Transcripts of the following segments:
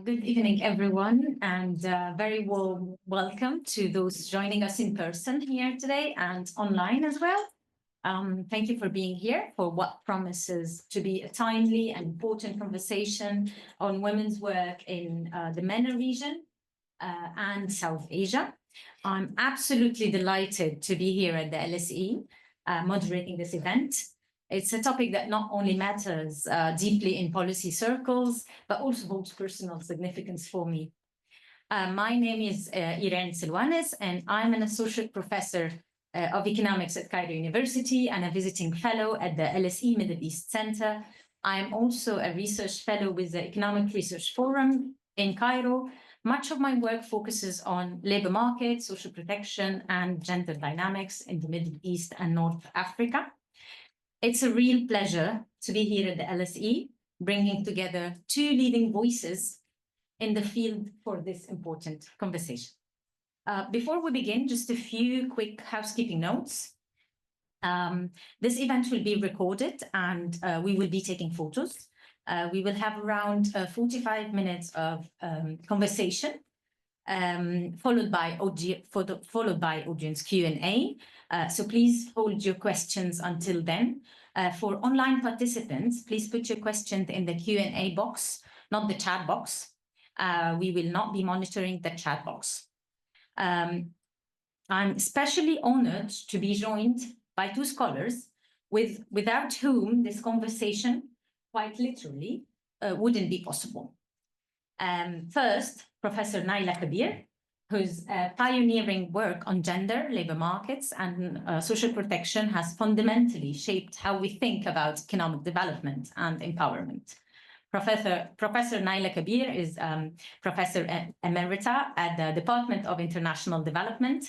Good evening, everyone, and very warm welcome to those joining us in person here today and online as well. Thank you for being here for what promises to be a timely and important conversation on women's work in the MENA region and South Asia. I'm absolutely delighted to be here at the LSE moderating this event. It's a topic that not only matters deeply in policy circles, but also holds personal significance for me. My name is Emeritus, and I'm an associate professor of economics at Cairo University and a visiting fellow at the LSE Middle East Center. I'm also a research fellow with the Economic Research Forum in Cairo. Much of my work focuses on labor market, social protection, and gender dynamics in the Middle East and North Africa. It's a real pleasure to be here at the LSE, bringing together two leading voices in the field for this important conversation. Before we begin, just a few quick housekeeping notes. This event will be recorded and we will be taking photos. We will have around 45 minutes of conversation, followed by audience Q&A. So please hold your questions until then. For online participants, please put your questions in the Q&A box, not the chat box. We will not be monitoring the chat box. I'm especially honored to be joined by two scholars without whom this conversation, quite literally, wouldn't be possible. First, Professor Naila Kabeer, whose pioneering work on gender, labor markets, and social protection has fundamentally shaped how we think about economic development and empowerment. Professor Naila Kabeer is Professor Emeritus at the Department of International Development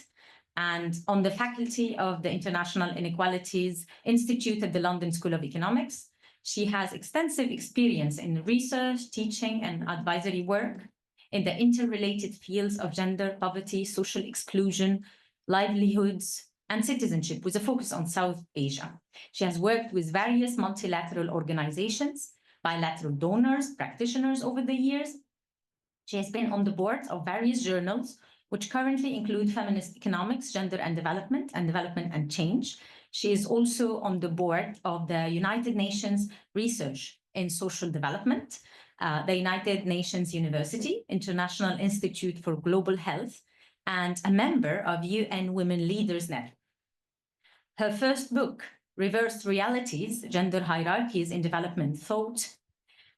and on the faculty of the International Inequalities Institute at the London School of Economics. She has extensive experience in research, teaching, and advisory work in the interrelated fields of gender, poverty, social exclusion, livelihoods, and citizenship, with a focus on South Asia. She has worked with various multilateral organizations, bilateral donors, practitioners over the years. She has been on the board of various journals, which currently include Feminist Economics, Gender and Development and Change. She is also on the board of the United Nations Research in Social Development, the United Nations University, International Institute for Global Health, and a member of UN Women Leaders Network. Her first book, Reversed Realities, Gender Hierarchies in Development Thought,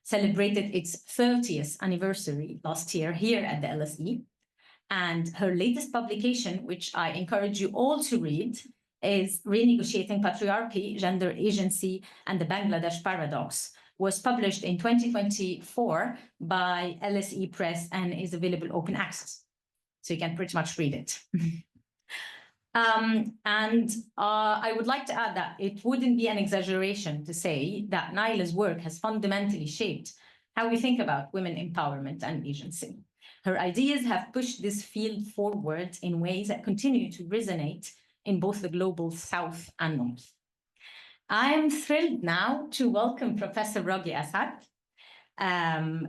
celebrated its 30th anniversary last year here at the LSE. And her latest publication, which I encourage you all to read, is Renegotiating Patriarchy, Gender Agency, and the Bangladesh Paradox, was published in 2024 by LSE Press and is available open access. So you can pretty much read it. I would like to add that it wouldn't be an exaggeration to say that Naila's work has fundamentally shaped how we think about women empowerment and agency. Her ideas have pushed this field forward in ways that continue to resonate in both the global South and North. I am thrilled now to welcome Professor Ragui Assaad,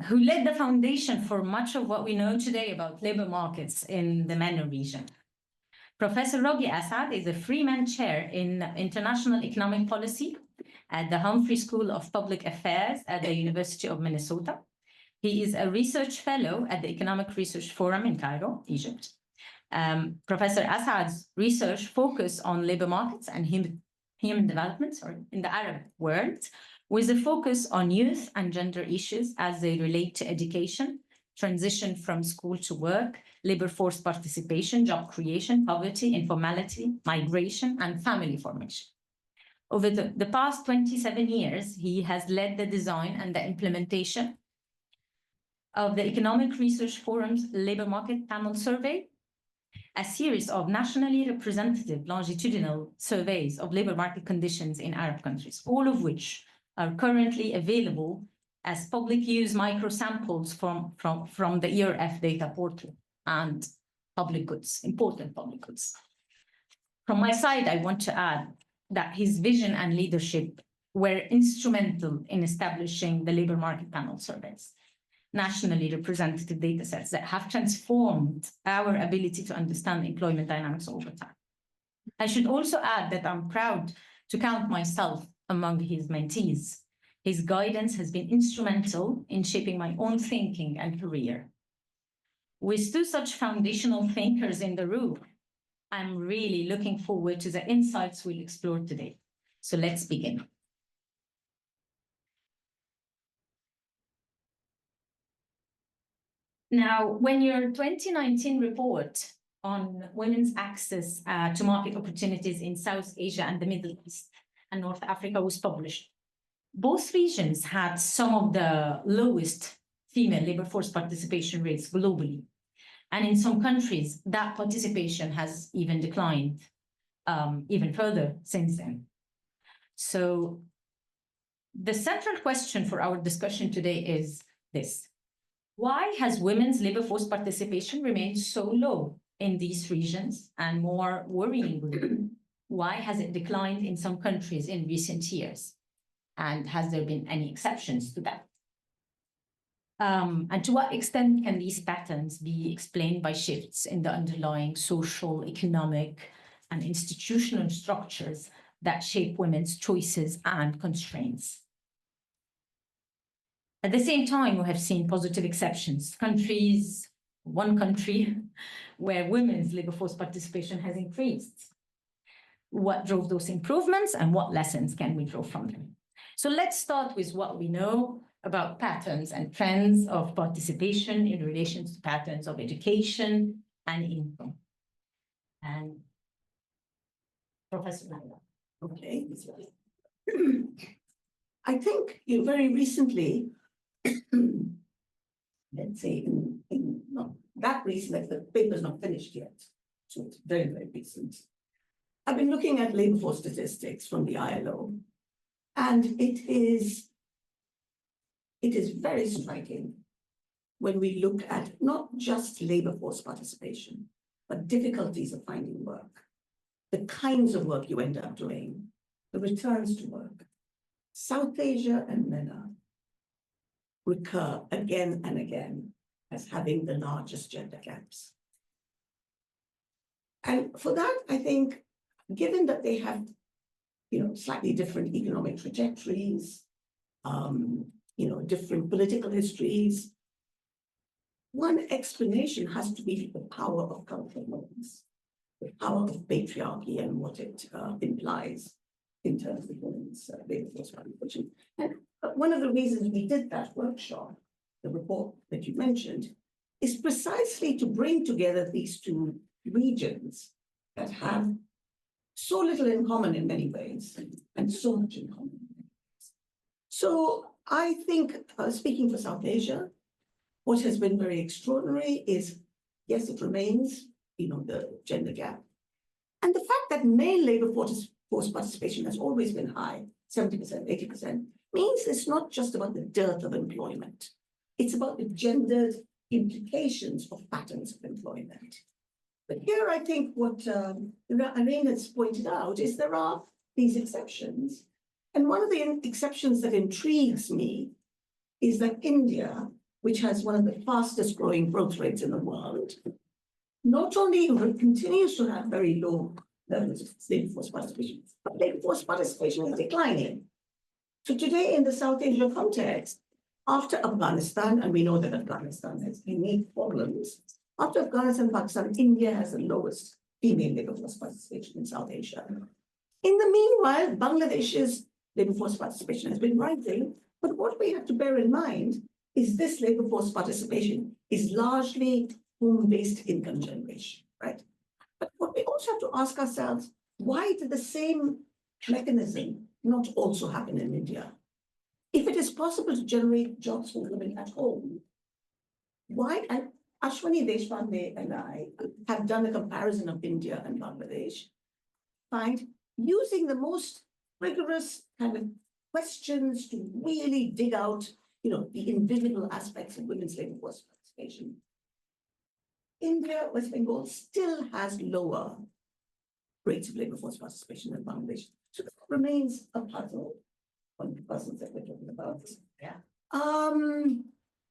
who led the foundation for much of what we know today about labor markets in the MENA region. Professor Ragui Assaad is a Freeman Chair in International Economic Policy at the Humphrey School of Public Affairs at the University of Minnesota. He is a research fellow at the Economic Research Forum in Cairo, Egypt. Professor Assaad's research focus on labor markets and human development in the Arab world, with a focus on youth and gender issues as they relate to education, transition from school to work, labor force participation, job creation, poverty, informality, migration, and family formation. Over the past 27 years, he has led the design and the implementation of the Economic Research Forum's Labor Market Panel Survey, a series of nationally representative longitudinal surveys of labor market conditions in Arab countries, all of which are currently available as public use microsamples from the ERF data portal and public goods, important public goods. From my side, I want to add that his vision and leadership were instrumental in establishing the labor market panel surveys. nationally representative data sets that have transformed our ability to understand employment dynamics over time. I should also add that I'm proud to count myself among his mentees. His guidance has been instrumental in shaping my own thinking and career. With two such foundational thinkers in the room, I'm really looking forward to the insights we'll explore today. So let's begin. Now, when your 2019 report on women's access to market opportunities in South Asia and the Middle East and North Africa was published, both regions had some of the lowest female labor force participation rates globally. And in some countries, that participation has even declined even further since then. So the central question for our discussion today is this: why has women's labor force participation remained so low in these regions? And more worryingly, why has it declined in some countries in recent years? And has there been any exceptions to that? And to what extent can these patterns be explained by shifts in the underlying social, economic, and institutional structures that shape women's choices and constraints? At the same time, we have seen positive exceptions. One country where women's labor force participation has increased. What drove those improvements and what lessons can we draw from them? So let's start with what we know about patterns and trends of participation in relation to patterns of education and income. And Professor Naila. Okay. I think very recently, let's say not that recent, like the paper's not finished yet, so it's very, very recent. I've been looking at labor force statistics from the ILO, and it is very striking when we look at not just labor force participation, but difficulties of finding work, the kinds of work you end up doing, the returns to work. South Asia and MENA recur again and again as having the largest gender gaps. And for that, I think, given that they have, slightly different economic trajectories, different political histories, one explanation has to be the power of cultural norms, the power of patriarchy and what it implies in terms of women's labor force participation. And one of the reasons we did that workshop, the report that you mentioned, is precisely to bring together these two regions that have so little in common in many ways and so much in common. So I think, speaking for South Asia, what has been very extraordinary is, yes, it remains, the gender gap. And the fact that male labor force participation has always been high, 70%, 80%, means it's not just about the dearth of employment. It's about the gendered implications of patterns of employment. But here I think what Irene has pointed out is there are these exceptions. And one of the exceptions that intrigues me is that India, which has one of the fastest growing growth rates in the world, not only continues to have very low levels of labor force participation, but labor force participation is declining. So today in the South Asia context, after Afghanistan, and we know that Afghanistan has unique problems, after Afghanistan and Pakistan, India has the lowest female labor force participation in South Asia. In the meanwhile, Bangladesh's labor force participation has been rising, but what we have to bear in mind is this labor force participation is largely home-based income generation, right? But what we also have to ask ourselves, why did the same mechanism not also happen in India? If it is possible to generate jobs for women at home, why? And Ashwani Deshpande and I have done a comparison of India and Bangladesh, find using the most rigorous kind of questions to really dig out, the invisible aspects of women's labor force participation. India, West Bengal still has lower rates of labor force participation than Bangladesh. So that remains a puzzle, one of the puzzles that we're talking about. Yeah.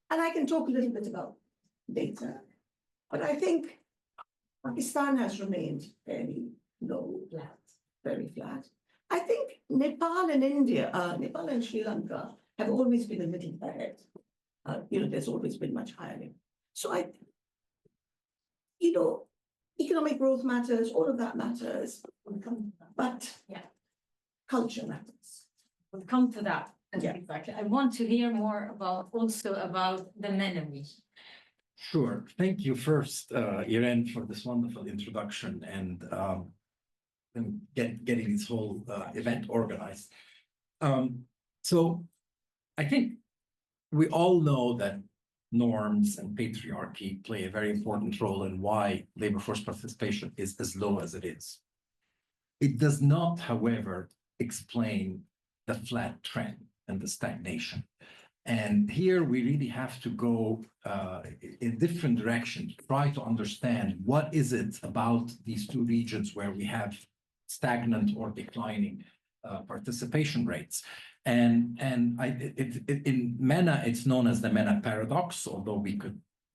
And I can talk a little bit about data, but I think Pakistan has remained fairly low, flat, very flat. I think Nepal and India, Nepal and Sri Lanka have always been a little ahead. There's always been much higher. So economic growth matters, all of that matters, but culture matters. We'll come to that. Yeah. Exactly. I want to hear more about the MENA region. Sure. Thank you first, Irene, for this wonderful introduction and getting this whole event organized. So I think we all know that norms and patriarchy play a very important role in why labor force participation is as low as it is. It does not, however, explain the flat trend and the stagnation. And here we really have to go in different directions, try to understand what is it about these two regions where we have stagnant or declining participation rates. And in MENA, it's known as the MENA paradox, although we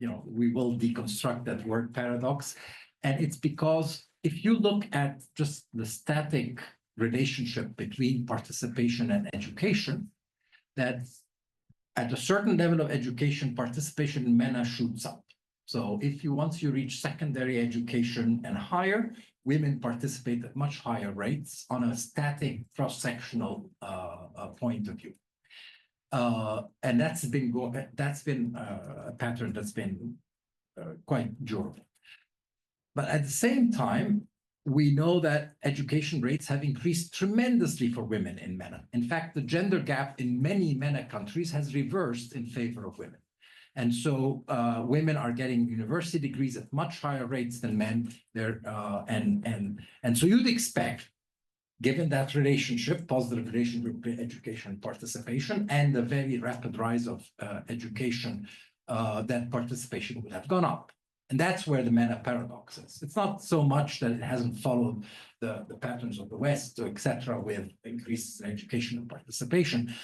will deconstruct that word paradox. And it's because if you look at just the static relationship between participation and education, that at a certain level of education, participation in MENA shoots up. So once you reach secondary education and higher, women participate at much higher rates on a static cross-sectional point of view. And that's been a pattern that's been quite durable. But at the same time, we know that education rates have increased tremendously for women in MENA. In fact, the gender gap in many MENA countries has reversed in favor of women. And so women are getting university degrees at much higher rates than men. And so you'd expect, given that relationship, positive relationship between education and participation, and the very rapid rise of education, that participation would have gone up. And that's where the MENA paradox is. It's not so much that it hasn't followed the patterns of the West, et cetera, with increases in education and participation.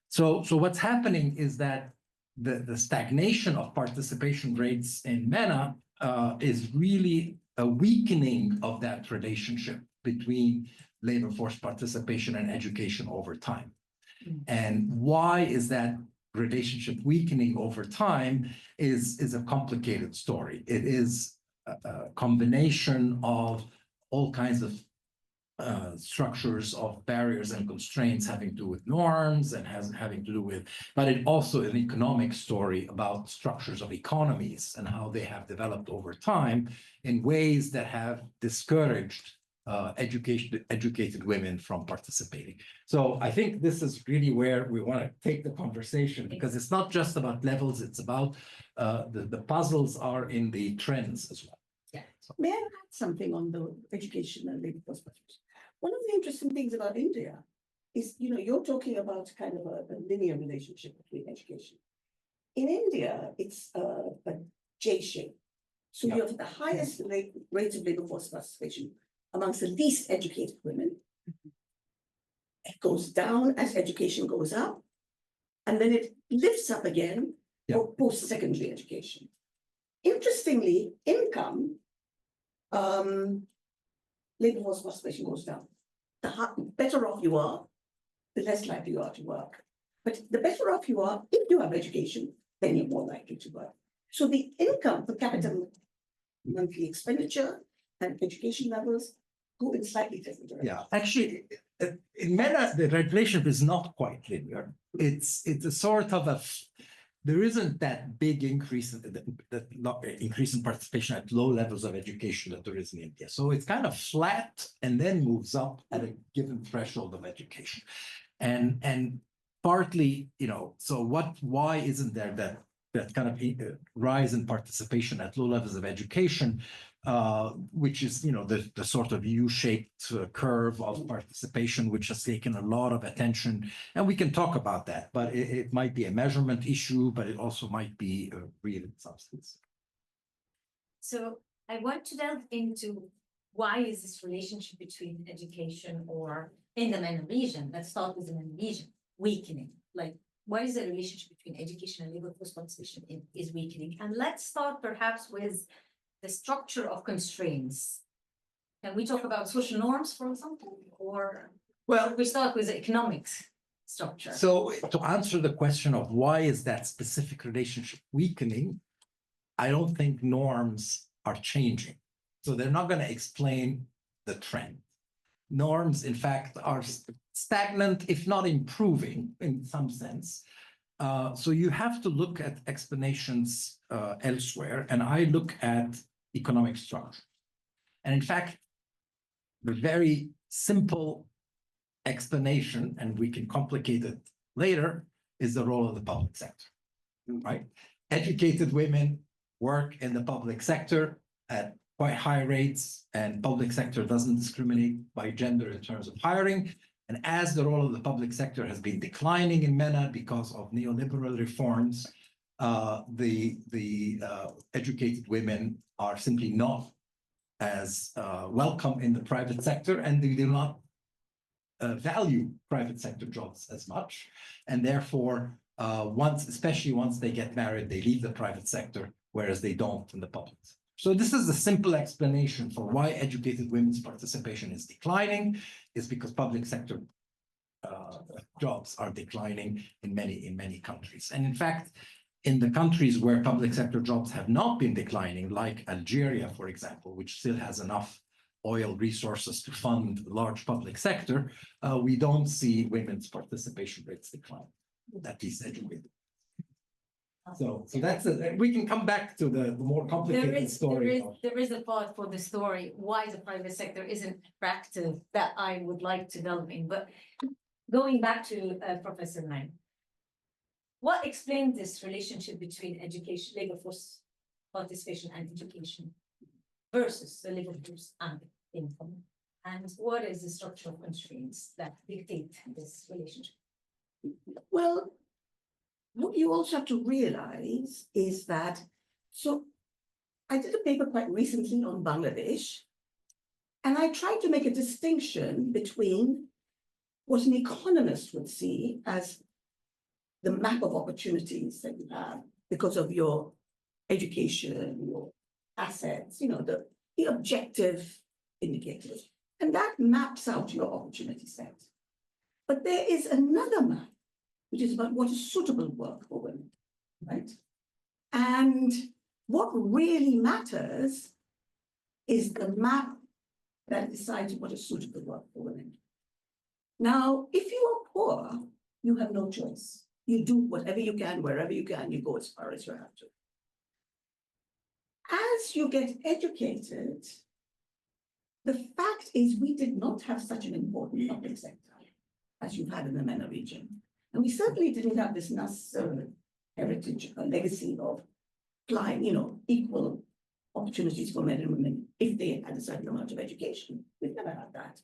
So what's happening is that the stagnation of participation rates in MENA is really a weakening of that relationship between labor force participation and education over time. And why is that relationship weakening over time is a complicated story. It is a combination of all kinds of structures of barriers and constraints having to do with norms and having to do with, but it also is an economic story about structures of economies and how they have developed over time in ways that have discouraged educated women from participating. So I think this is really where we want to take the conversation, because it's not just about levels, it's about the puzzles are in the trends as well. Yeah. So, may I add something on the education and labor force participation? One of the interesting things about India is, you're talking about kind of a linear relationship between education. In India, it's a J shape. So you have the highest rate of labor force participation amongst the least educated women. It goes down as education goes up, and then it lifts up again for post-secondary education. Interestingly, income, labor force participation goes down. The better off you are, the less likely you are to work. But the better off you are, if you have education, then you're more likely to work. So the income per capita monthly expenditure and education levels go in slightly different directions. Yeah, actually, in MENA, the relationship is not quite linear. It's a sort of there isn't that big increase in participation at low levels of education that there is in India. So it's kind of flat and then moves up at a given threshold of education. And partly, why isn't there that kind of rise in participation at low levels of education, which is, the sort of U-shaped curve of participation, which has taken a lot of attention. And we can talk about that, but it might be a measurement issue, but it also might be a real substance. So I want to delve into why is this relationship between education or in the MENA region, let's start with the MENA region, weakening? Like, why is the relationship between education and labor force participation is weakening? And let's start perhaps with the structure of constraints. Can we talk about social norms, for example, or Well, we start with the economics structure? so to answer the question of why is that specific relationship weakening, I don't think norms are changing. So they're not going to explain the trend. Norms, in fact, are stagnant, if not improving in some sense. So you have to look at explanations elsewhere, and I look at economic structure. And in fact, the very simple explanation, and we can complicate it later, is the role of the public sector, right? Educated women work in the public sector at quite high rates, and public sector doesn't discriminate by gender in terms of hiring. And as the role of the public sector has been declining in MENA because of neoliberal reforms, the educated women are simply not as welcome in the private sector, and they do not value private sector jobs as much. And therefore, especially once they get married, they leave the private sector, whereas they don't in the public sector. So this is the simple explanation for why educated women's participation is declining, is because public sector jobs are declining in many countries. And in fact, in the countries where public sector jobs have not been declining, like Algeria, for example, which still has enough oil resources to fund the large public sector, we don't see women's participation rates decline, at least educated. So that's it. We can come back to the more complicated story. There is a part for the story why the private sector isn't attractive that I would like to delve in. But going back to Professor Naila, what explains this relationship between education, labor force participation and education versus the labor force and income? And what is the structural constraints that dictate this relationship? Well, what you also have to realize is that, so I did a paper quite recently on Bangladesh, and I tried to make a distinction between what an economist would see as the map of opportunities that you have because of your education, your assets, the objective indicators. And that maps out your opportunity set. But there is another map, which is about what is suitable work for women, right? And what really matters is the map that decides what is suitable work for women. Now, if you are poor, you have no choice. You do whatever you can, wherever you can, you go as far as you have to. As you get educated, the fact is we did not have such an important public sector as you've had in the MENA region. And we certainly didn't have this Nasser heritage, a legacy of applying, equal opportunities for men and women if they had a certain amount of education. We've never had that.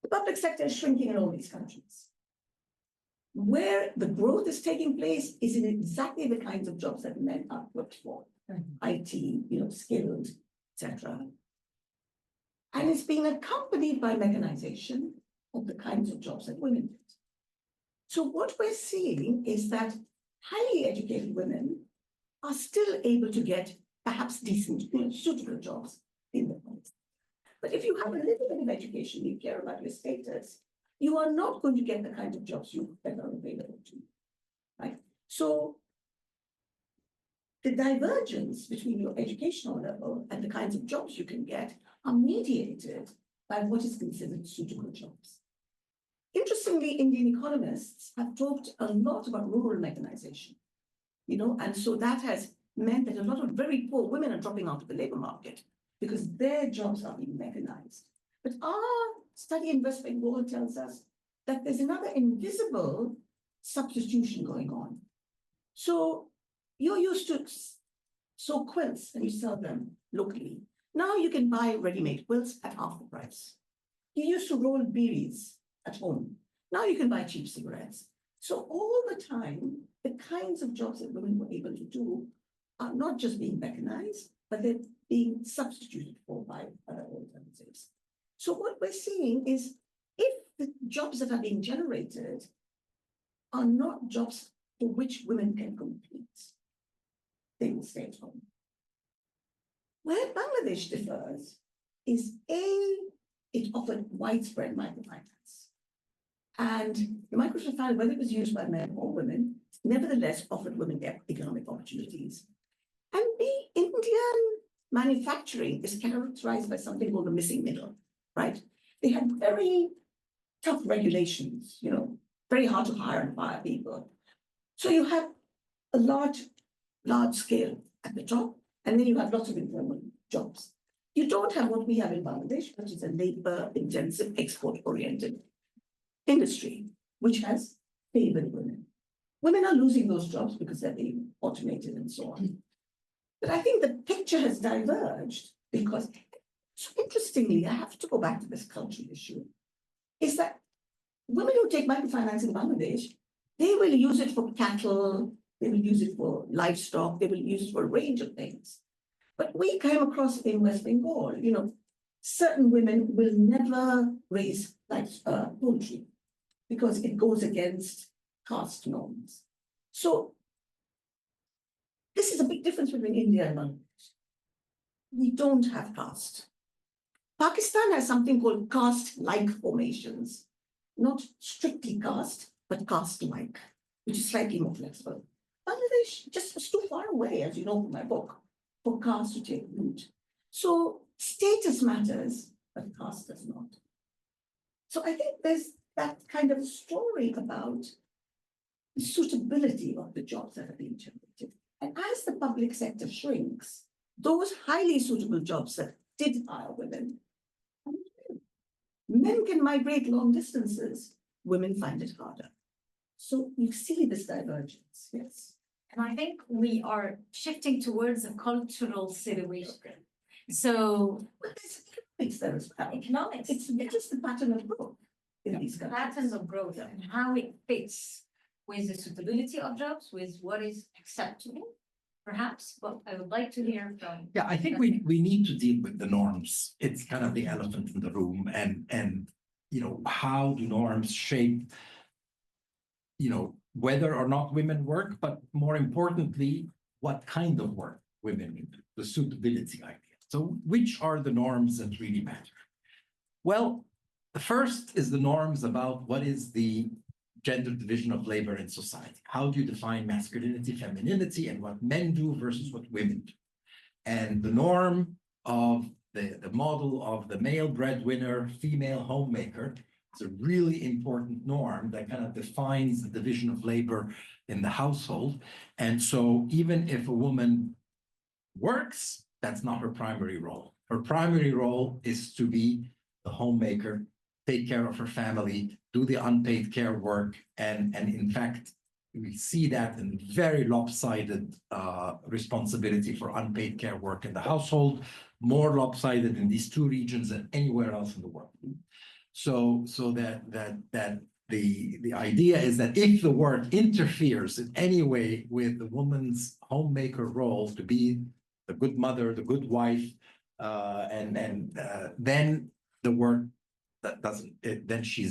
The public sector is shrinking in all these countries. Where the growth is taking place is in exactly the kinds of jobs that men are equipped for, IT, skilled, etc. And it's being accompanied by mechanization of the kinds of jobs that women did. So what we're seeing is that highly educated women are still able to get perhaps decent, suitable jobs in the place. But if you have a little bit of education, you care about your status, you are not going to get the kind of jobs that are available to you, right? So the divergence between your educational level and the kinds of jobs you can get are mediated by what is considered suitable jobs. Interestingly, Indian economists have talked a lot about rural mechanization, and so that has meant that a lot of very poor women are dropping out of the labor market because their jobs are being mechanized. But our study in West Bengal tells us that there's another invisible substitution going on. So you're used to sew quilts and you sell them locally. Now you can buy ready-made quilts at half the price. You used to roll beeries at home. Now you can buy cheap cigarettes. So all the time, the kinds of jobs that women were able to do are not just being mechanized, but they're being substituted for by other alternatives. So what we're seeing is if the jobs that are being generated are not jobs for which women can compete, they will stay at home. Where Bangladesh differs is it offered widespread microfinance. And the microfinance, whether it was used by men or women, nevertheless offered women economic opportunities. And B, Indian manufacturing is characterized by something called the missing middle, right? They had very tough regulations, very hard to hire and fire people. So you have a large scale at the top, and then you have lots of informal jobs. You don't have what we have in Bangladesh, which is a labor-intensive, export-oriented industry, which has favored women. Women are losing those jobs because they're being automated and so on. But I think the picture has diverged because, so interestingly, I have to go back to this cultural issue, is that women who take microfinance in Bangladesh, they will use it for cattle, they will use it for livestock, they will use it for a range of things. But we came across in West Bengal, certain women will never raise poultry because it goes against caste norms. So this is a big difference between India and Bangladesh. We don't have caste. Pakistan has something called caste-like formations, not strictly caste, but caste-like, which is slightly more flexible. Bangladesh just was too far away, as you know from my book, for caste to take root. So status matters, but caste does not. So I think there's that kind of story about the suitability of the jobs that are being generated. And as the public sector shrinks, those highly suitable jobs that did hire women, men can migrate long distances, women find it harder. So you see this divergence, yes. And I think we are shifting towards a cultural situation. So there's economics there as well. economics, It's just the pattern of growth in these countries. patterns of growth and how it fits with the suitability of jobs, with what is acceptable, perhaps. But I would like to hear from. Yeah, I think we need to deal with the norms. It's kind of the elephant in the room, and how do norms shape whether or not women work, but more importantly, what kind of work women do, the suitability idea. So which are the norms that really matter? Well, the first is the norms about what is the gender division of labor in society. How do you define masculinity, femininity, and what men do versus what women do? And the norm of the model of the male breadwinner, female homemaker, it's a really important norm that kind of defines the division of labor in the household. And so even if a woman works, that's not her primary role. Her primary role is to be the homemaker, take care of her family, do the unpaid care work. And in fact, we see that in very lopsided responsibility for unpaid care work in the household, more lopsided in these two regions than anywhere else in the world. So that the idea is that if the work interferes in any way with the woman's homemaker role to be the good mother, the good wife, then the work that doesn't, then she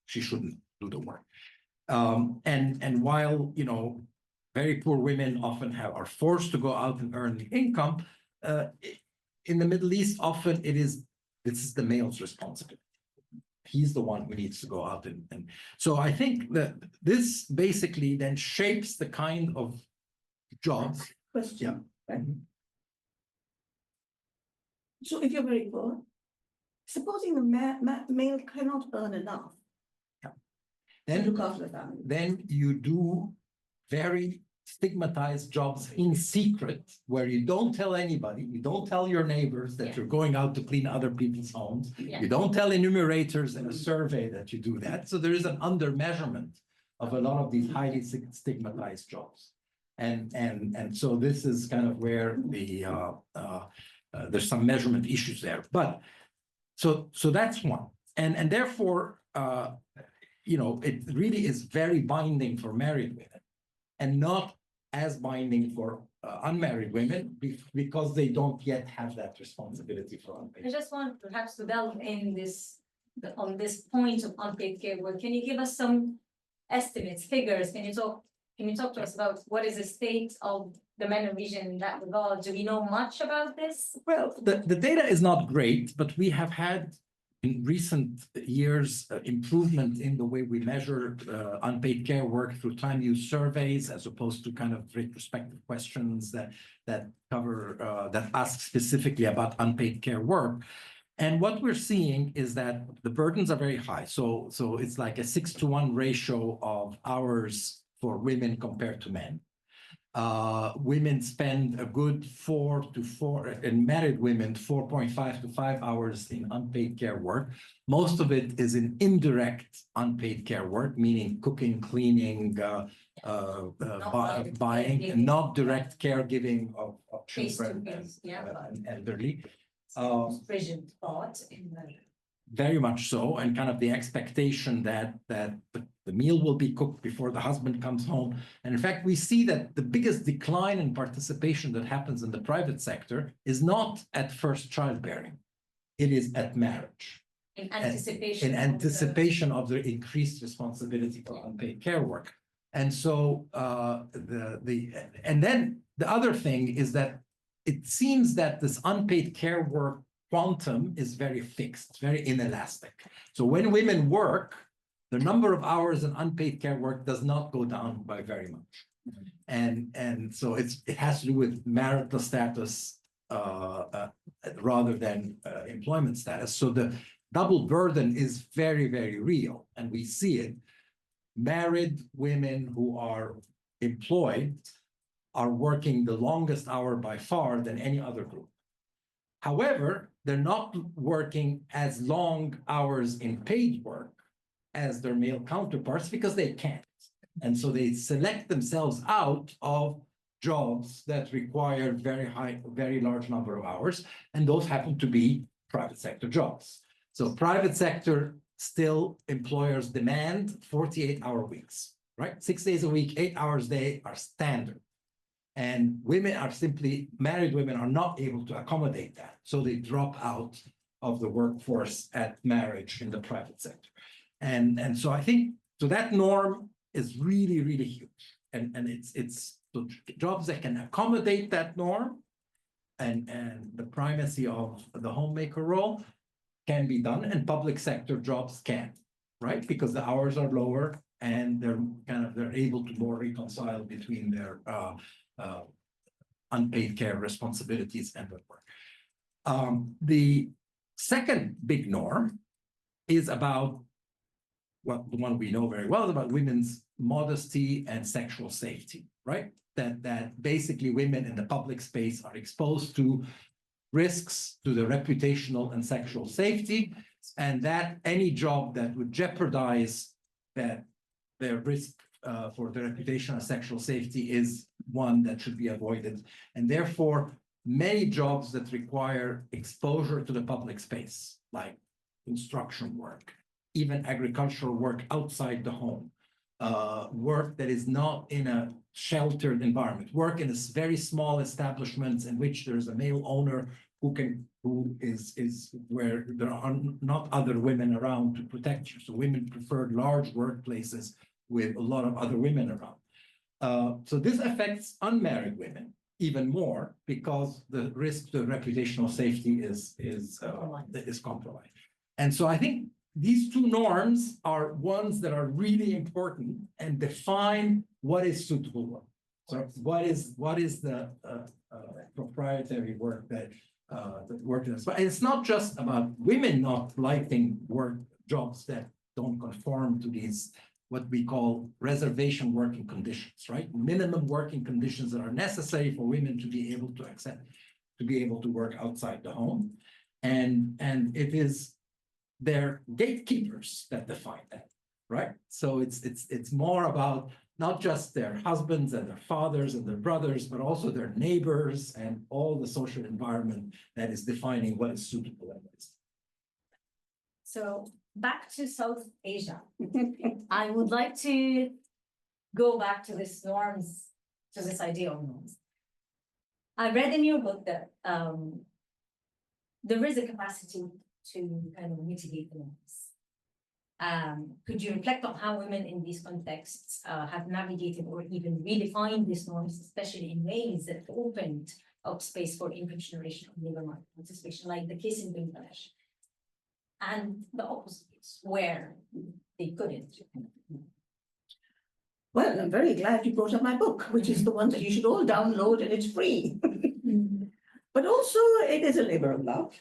shouldn't do the work. And while very poor women often are forced to go out and earn the income, in the Middle East often this is the male's responsibility. He's the one who needs to go out and so I think that this basically then shapes the kind of jobs. Question. Yeah. Right? So if you're very poor, supposing the male cannot earn enough to look after the family. Then you do very stigmatized jobs in secret, where you don't tell anybody, you don't tell your neighbors that you're going out to clean other people's homes. Yeah. You don't tell enumerators in a survey that you do that. So there is an under measurement of a lot of these highly stigmatized jobs. And so this is kind of where there's some measurement issues there. But so that's one. And therefore, it really is very binding for married women and not as binding for unmarried women because they don't yet have that responsibility for unpaid. I just want perhaps to delve in on this point of unpaid care work. Can you give us some estimates, figures. Can you talk to us about what is the state of the MENA region in that regard? Do we know much about this? Well, the data is not great, but we have had in recent years improvement in the way we measure unpaid care work through time use surveys, as opposed to kind of retrospective questions that cover that ask specifically about unpaid care work. And what we're seeing is that the burdens are very high. So it's like a 6-to-1 ratio of hours for women compared to men. Women spend a good 4 to 4, and married women, 4.5 to 5 hours in unpaid care work. Most of it is in indirect unpaid care work, meaning cooking, cleaning, buying, and not direct caregiving of children and elderly. Present part in the Very much so, and kind of the expectation that the meal will be cooked before the husband comes home. And in fact, we see that the biggest decline in participation that happens in the private sector is not at first childbearing. It is at marriage. in anticipation. In anticipation of the increased responsibility for unpaid care work. And so and then the other thing is that it seems that this unpaid care work quantum is very fixed, very inelastic. So when women work, the number of hours in unpaid care work does not go down by very much. And so it has to do with marital status rather than employment status. So the double burden is very, very real, and we see it. Married women who are employed are working the longest hour by far than any other group. However, they're not working as long hours in paid work as their male counterparts because they can't. And so they select themselves out of jobs that require very large number of hours, and those happen to be private sector jobs. So private sector, still employers demand 48-hour weeks, right? 6 days a week, 8 hours a day are standard. And women are simply, married women are not able to accommodate that. So they drop out of the workforce at marriage in the private sector. And so I think, so that norm is really, really huge. And it's so jobs that can accommodate that norm and the primacy of the homemaker role can be done, and public sector jobs can, right? Because the hours are lower and they're able to more reconcile between their unpaid care responsibilities and their work. The second big norm is about the one we know very well, about women's modesty and sexual safety, right? That basically women in the public space are exposed to risks to their reputational and sexual safety, and that any job that would jeopardize their risk for their reputation and sexual safety is one that should be avoided. And therefore, many jobs that require exposure to the public space, like construction work, even agricultural work outside the home, work that is not in a sheltered environment, work in a very small establishments in which there's a male owner who is where there are not other women around to protect you. So women prefer large workplaces with a lot of other women around. So this affects unmarried women even more because the risk to reputational safety is compromised. And so I think these two norms are ones that are really important and define what is suitable work. So what is the proprietary work that work is. But it's not just about women not liking work jobs that don't conform to these what we call reservation working conditions, right? Minimum working conditions that are necessary for women to be able to accept, to be able to work outside the home. And it is their gatekeepers that define that, right? So it's more about not just their husbands and their fathers and their brothers, but also their neighbors and all the social environment that is defining what is suitable and what is. So back to South Asia. I would like to go back to this norms, to this idea of norms. I read in your book that there is a capacity to kind of mitigate the norms. Could you reflect on how women in these contexts have navigated or even redefined these norms, especially in ways that opened up space for intergenerational labor market participation, like the case in Bangladesh, and the opposite case, where they couldn't? Well, I'm very glad you brought up my book, which is the one that you should all download, and it's free. But also, it is a labor of love.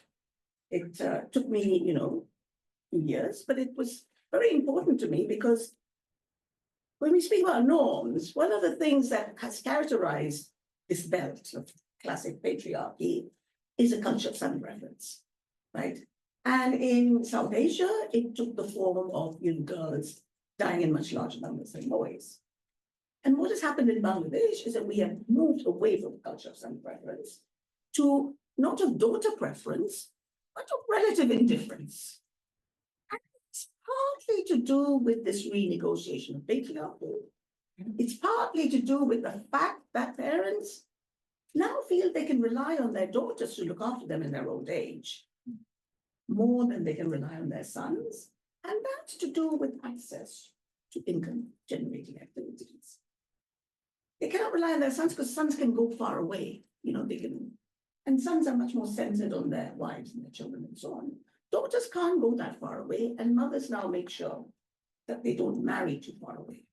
It took me, 2 years, but it was very important to me because when we speak about norms, one of the things that has characterized this belt of classic patriarchy is a culture of son preference, right? And in South Asia, it took the form of girls dying in much larger numbers than boys. And what has happened in Bangladesh is that we have moved away from the culture of son preference to not of daughter preference, but of relative indifference. And it's partly to do with this renegotiation of patriarchy. It's partly to do with the fact that parents now feel they can rely on their daughters to look after them in their old age more than they can rely on their sons. And that's to do with access to income generating activities. They cannot rely on their sons because sons can go far away. And sons are much more centered on their wives and their children and so on. Daughters can't go that far away, and mothers now make sure that they don't marry too far away.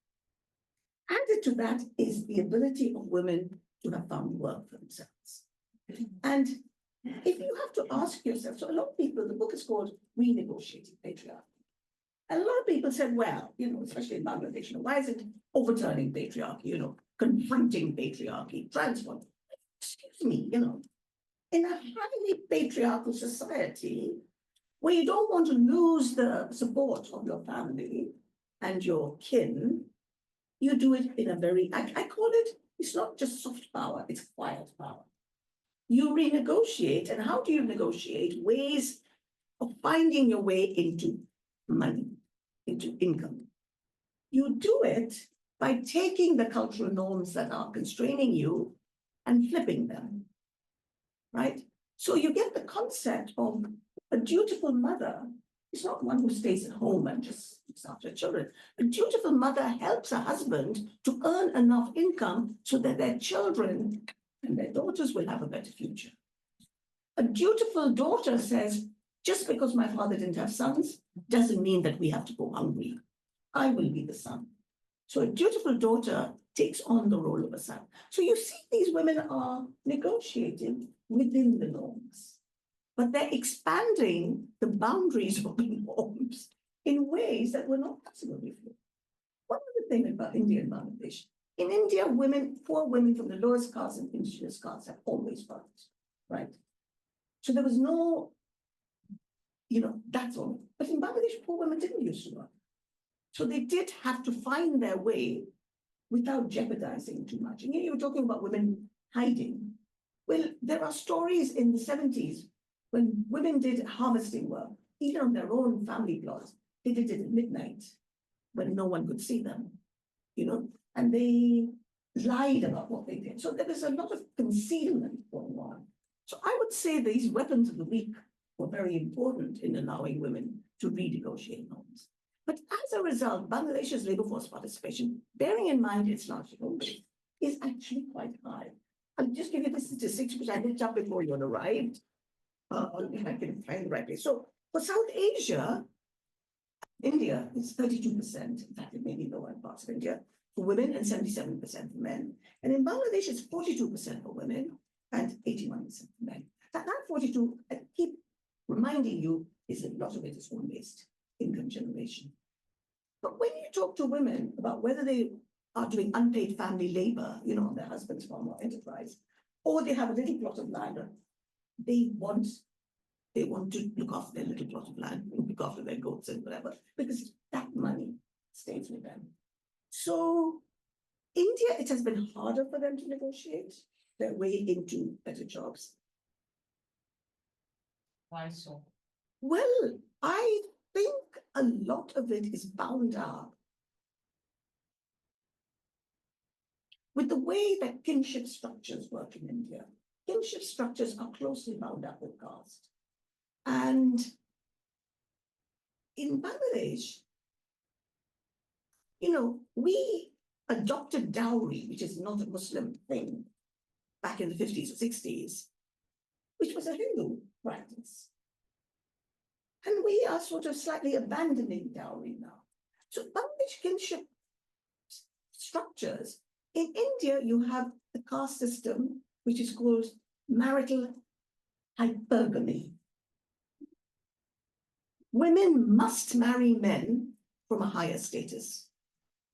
Added to that is the ability of women to have found work for themselves. And if you have to ask yourself, so a lot of people, the book is called Renegotiating Patriarchy. And a lot of people said, well, especially in Bangladesh, why is it overturning patriarchy, confronting patriarchy, transform? Excuse me, in a highly patriarchal society where you don't want to lose the support of your family and your kin, you do it in a very, I call it, it's not just soft power, it's quiet power. You renegotiate, and how do you negotiate? Ways of finding your way into money, into income. You do it by taking the cultural norms that are constraining you and flipping them, right? So you get the concept of a dutiful mother is not one who stays at home and just looks after children. A dutiful mother helps her husband to earn enough income so that their children and their daughters will have a better future. A dutiful daughter says, just because my father didn't have sons doesn't mean that we have to go hungry. I will be the son. So a dutiful daughter takes on the role of a son. So you see these women are negotiating within the norms, but they're expanding the boundaries of the norms in ways that were not possible before. One other thing about India and Bangladesh. In India, poor women from the lowest caste and indigenous castes have always worked, right? So there was no, that's all. But in Bangladesh, poor women didn't used to work. So they did have to find their way without jeopardizing too much. And you were talking about women hiding. Well, there are stories in the 70s when women did harvesting work, even on their own family plots. They did it at midnight when no one could see them, and they lied about what they did. So there was a lot of concealment going on. So I would say these weapons of the weak were very important in allowing women to renegotiate norms. But as a result, Bangladesh's labor force participation, bearing in mind its largely home-based, is actually quite high. I'll just give you the statistics, which I looked up before you arrived. If I can find the right place. So for South Asia, India is 32%. In fact, it may be lower in parts of India for women and 77% for men. And in Bangladesh, it's 42% for women and 81% for men. That 42, I keep reminding you, is a lot of it is home-based income generation. But when you talk to women about whether they are doing unpaid family labor, on their husband's farm or enterprise, or they have a little plot of land, they want to look after their little plot of land, look after their goats and whatever, because that money stays with them. So India, it has been harder for them to negotiate their way into better jobs. Why so? Well, I think a lot of it is bound up with the way that kinship structures work in India. Kinship structures are closely bound up with caste. And in Bangladesh, we adopted dowry, which is not a Muslim thing, back in the 50s or 60s, which was a Hindu practice. And we are sort of slightly abandoning dowry now. So Bangladesh kinship structures. In India, you have the caste system, which is called marital hypergamy. Women must marry men from a higher status.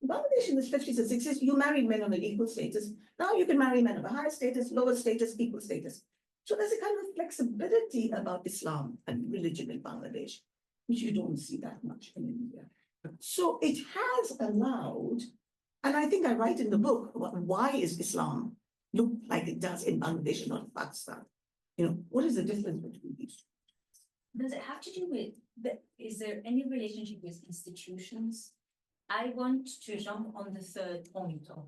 In Bangladesh in the 50s and 60s, you married men on an equal status. Now you can marry men of a higher status, lower status, equal status. So there's a kind of flexibility about Islam and religion in Bangladesh, which you don't see that much in India. So it has allowed, and I think I write in the book about why is Islam look like it does in Bangladesh and not Pakistan. What is the difference between these two? Does it have to do with, is there any relationship with institutions? I want to jump on the third point of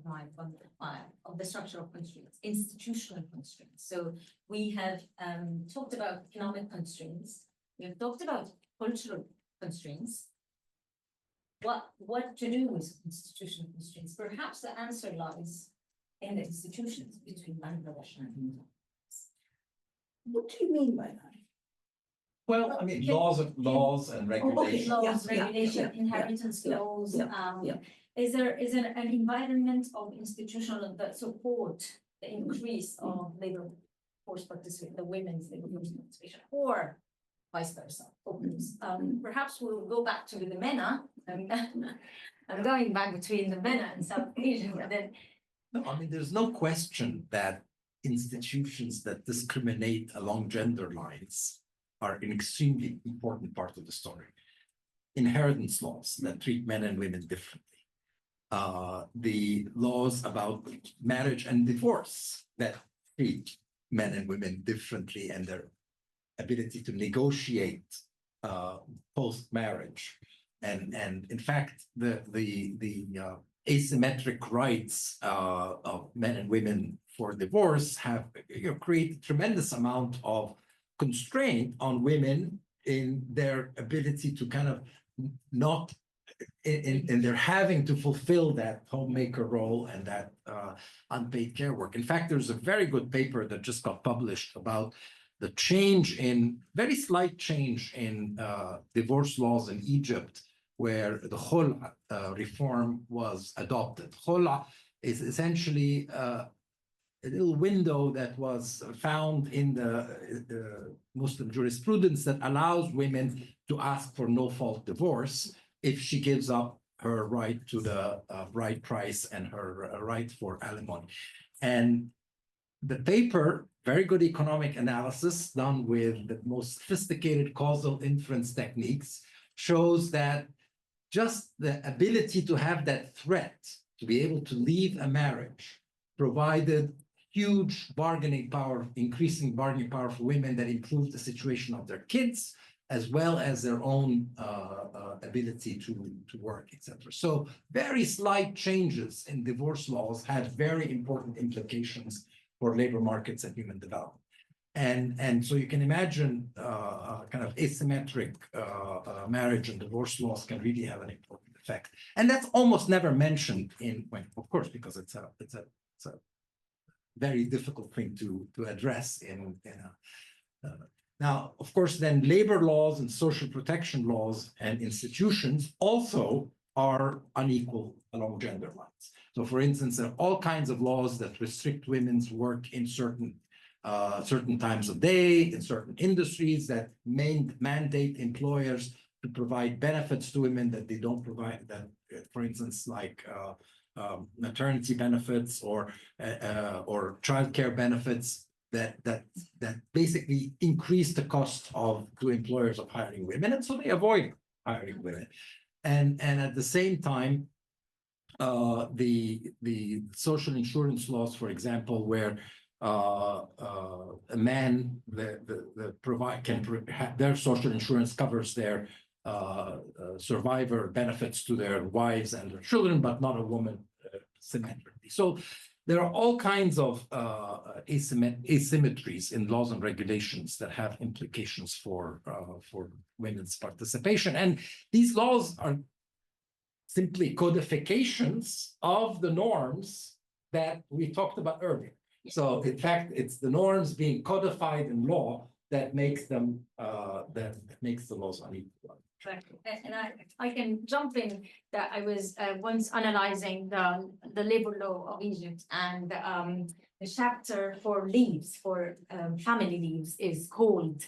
of the structural constraints, institutional constraints. So we have talked about economic constraints. We have talked about cultural constraints. What to do with institutional constraints? Perhaps the answer lies in the institutions between Bangladesh and India. What do you mean by that? Well, I mean, laws and regulations. Laws, Yeah, regulation, yeah, inheritance yeah, laws. yeah. Is there an environment of institutional that support the increase of labor force participation, the women's labor force participation, or vice versa? Perhaps we'll go back to the MENA. I'm going back between the MENA and South Asia, but then. No, I mean, there's no question that institutions that discriminate along gender lines are an extremely important part of the story. Inheritance laws that treat men and women differently. The laws about marriage and divorce that treat men and women differently and their ability to negotiate post-marriage. And in fact, the asymmetric rights of men and women for divorce have created a tremendous amount of constraint on women in their ability to kind of not in their having to fulfill that homemaker role and that unpaid care work. In fact, there's a very good paper that just got published about the very slight change in divorce laws in Egypt, where the khul reform was adopted. Khul is essentially a little window that was found in the Muslim jurisprudence that allows women to ask for no-fault divorce if she gives up her right to the bride price and her right for alimony. And the paper, very good economic analysis done with the most sophisticated causal inference techniques, shows that just the ability to have that threat, to be able to leave a marriage, provided huge bargaining power, increasing bargaining power for women that improved the situation of their kids, as well as their own ability to work, etc. So very slight changes in divorce laws had very important implications for labor markets and human development. And so you can imagine kind of asymmetric marriage and divorce laws can really have an important effect. And that's almost never mentioned of course, because it's a very difficult thing to address now, of course, then labor laws and social protection laws and institutions also are unequal along gender lines. So for instance, there are all kinds of laws that restrict women's work in certain times of day, in certain industries, that mandate employers to provide benefits to women that they don't provide, that, for instance, like maternity benefits or childcare benefits that basically increase the cost to employers of hiring women, and so they avoid hiring women. And at the same time, the social insurance laws, for example, where a man their social insurance covers their survivor benefits to their wives and their children, but not a woman symmetrically. So there are all kinds of asymmetries in laws and regulations that have implications for women's participation. And these laws are simply codifications of the norms that we talked about earlier. So in fact, it's the norms being codified in law that makes them that makes the laws unequal. Correct. And I can jump in that I was once analyzing the labor law of Egypt, and the chapter for leaves, for family leaves, is called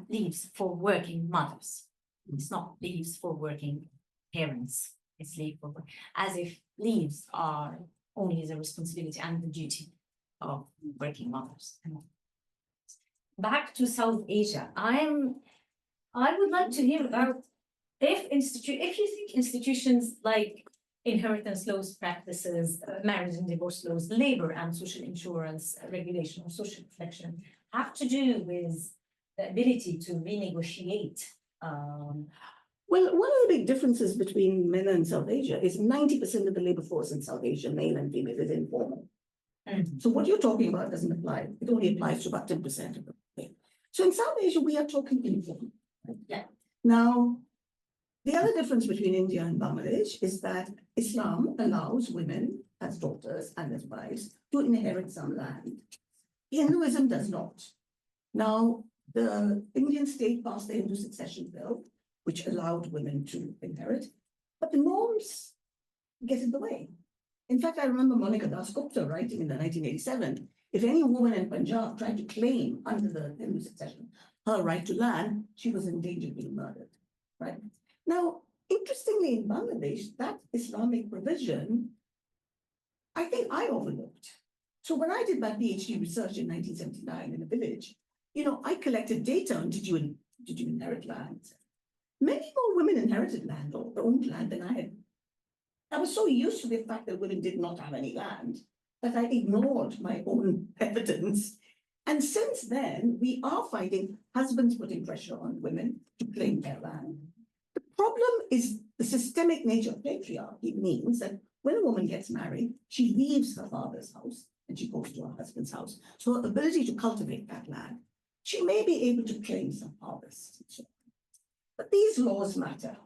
leaves for working mothers. It's not leaves for working parents. It's leave for work, as if leaves are only the responsibility and the duty of working mothers. Back to South Asia, I would like to hear about if you think institutions like inheritance laws, practices, marriage and divorce laws, labor and social insurance regulation or social protection have to do with the ability to renegotiate. Well, one of the big differences between MENA and South Asia is 90% of the labor force in South Asia, male and female, is informal. So what you're talking about doesn't apply. It only applies to about 10% of the thing. So in South Asia, we are talking informal. Right? Yeah. Now, the other difference between India and Bangladesh is that Islam allows women as daughters and as wives to inherit some land. Hinduism does not. Now, the Indian state passed the Hindu succession bill, which allowed women to inherit, but the norms get in the way. In fact, I remember Monica Dasgupta writing in the 1987, if any woman in Punjab tried to claim under the Hindu succession her right to land, she was in danger of being murdered, right? Now, interestingly, in Bangladesh, that Islamic provision, I think I overlooked. So when I did my PhD research in 1979 in a village, I collected data on did you inherit land? Many more women inherited land or owned land than I had. I was so used to the fact that women did not have any land that I ignored my own evidence. And since then, we are finding husbands putting pressure on women to claim their land. The problem is the systemic nature of patriarchy means that when a woman gets married, she leaves her father's house and she goes to her husband's house. So her ability to cultivate that land, she may be able to claim some harvest. But these laws matter.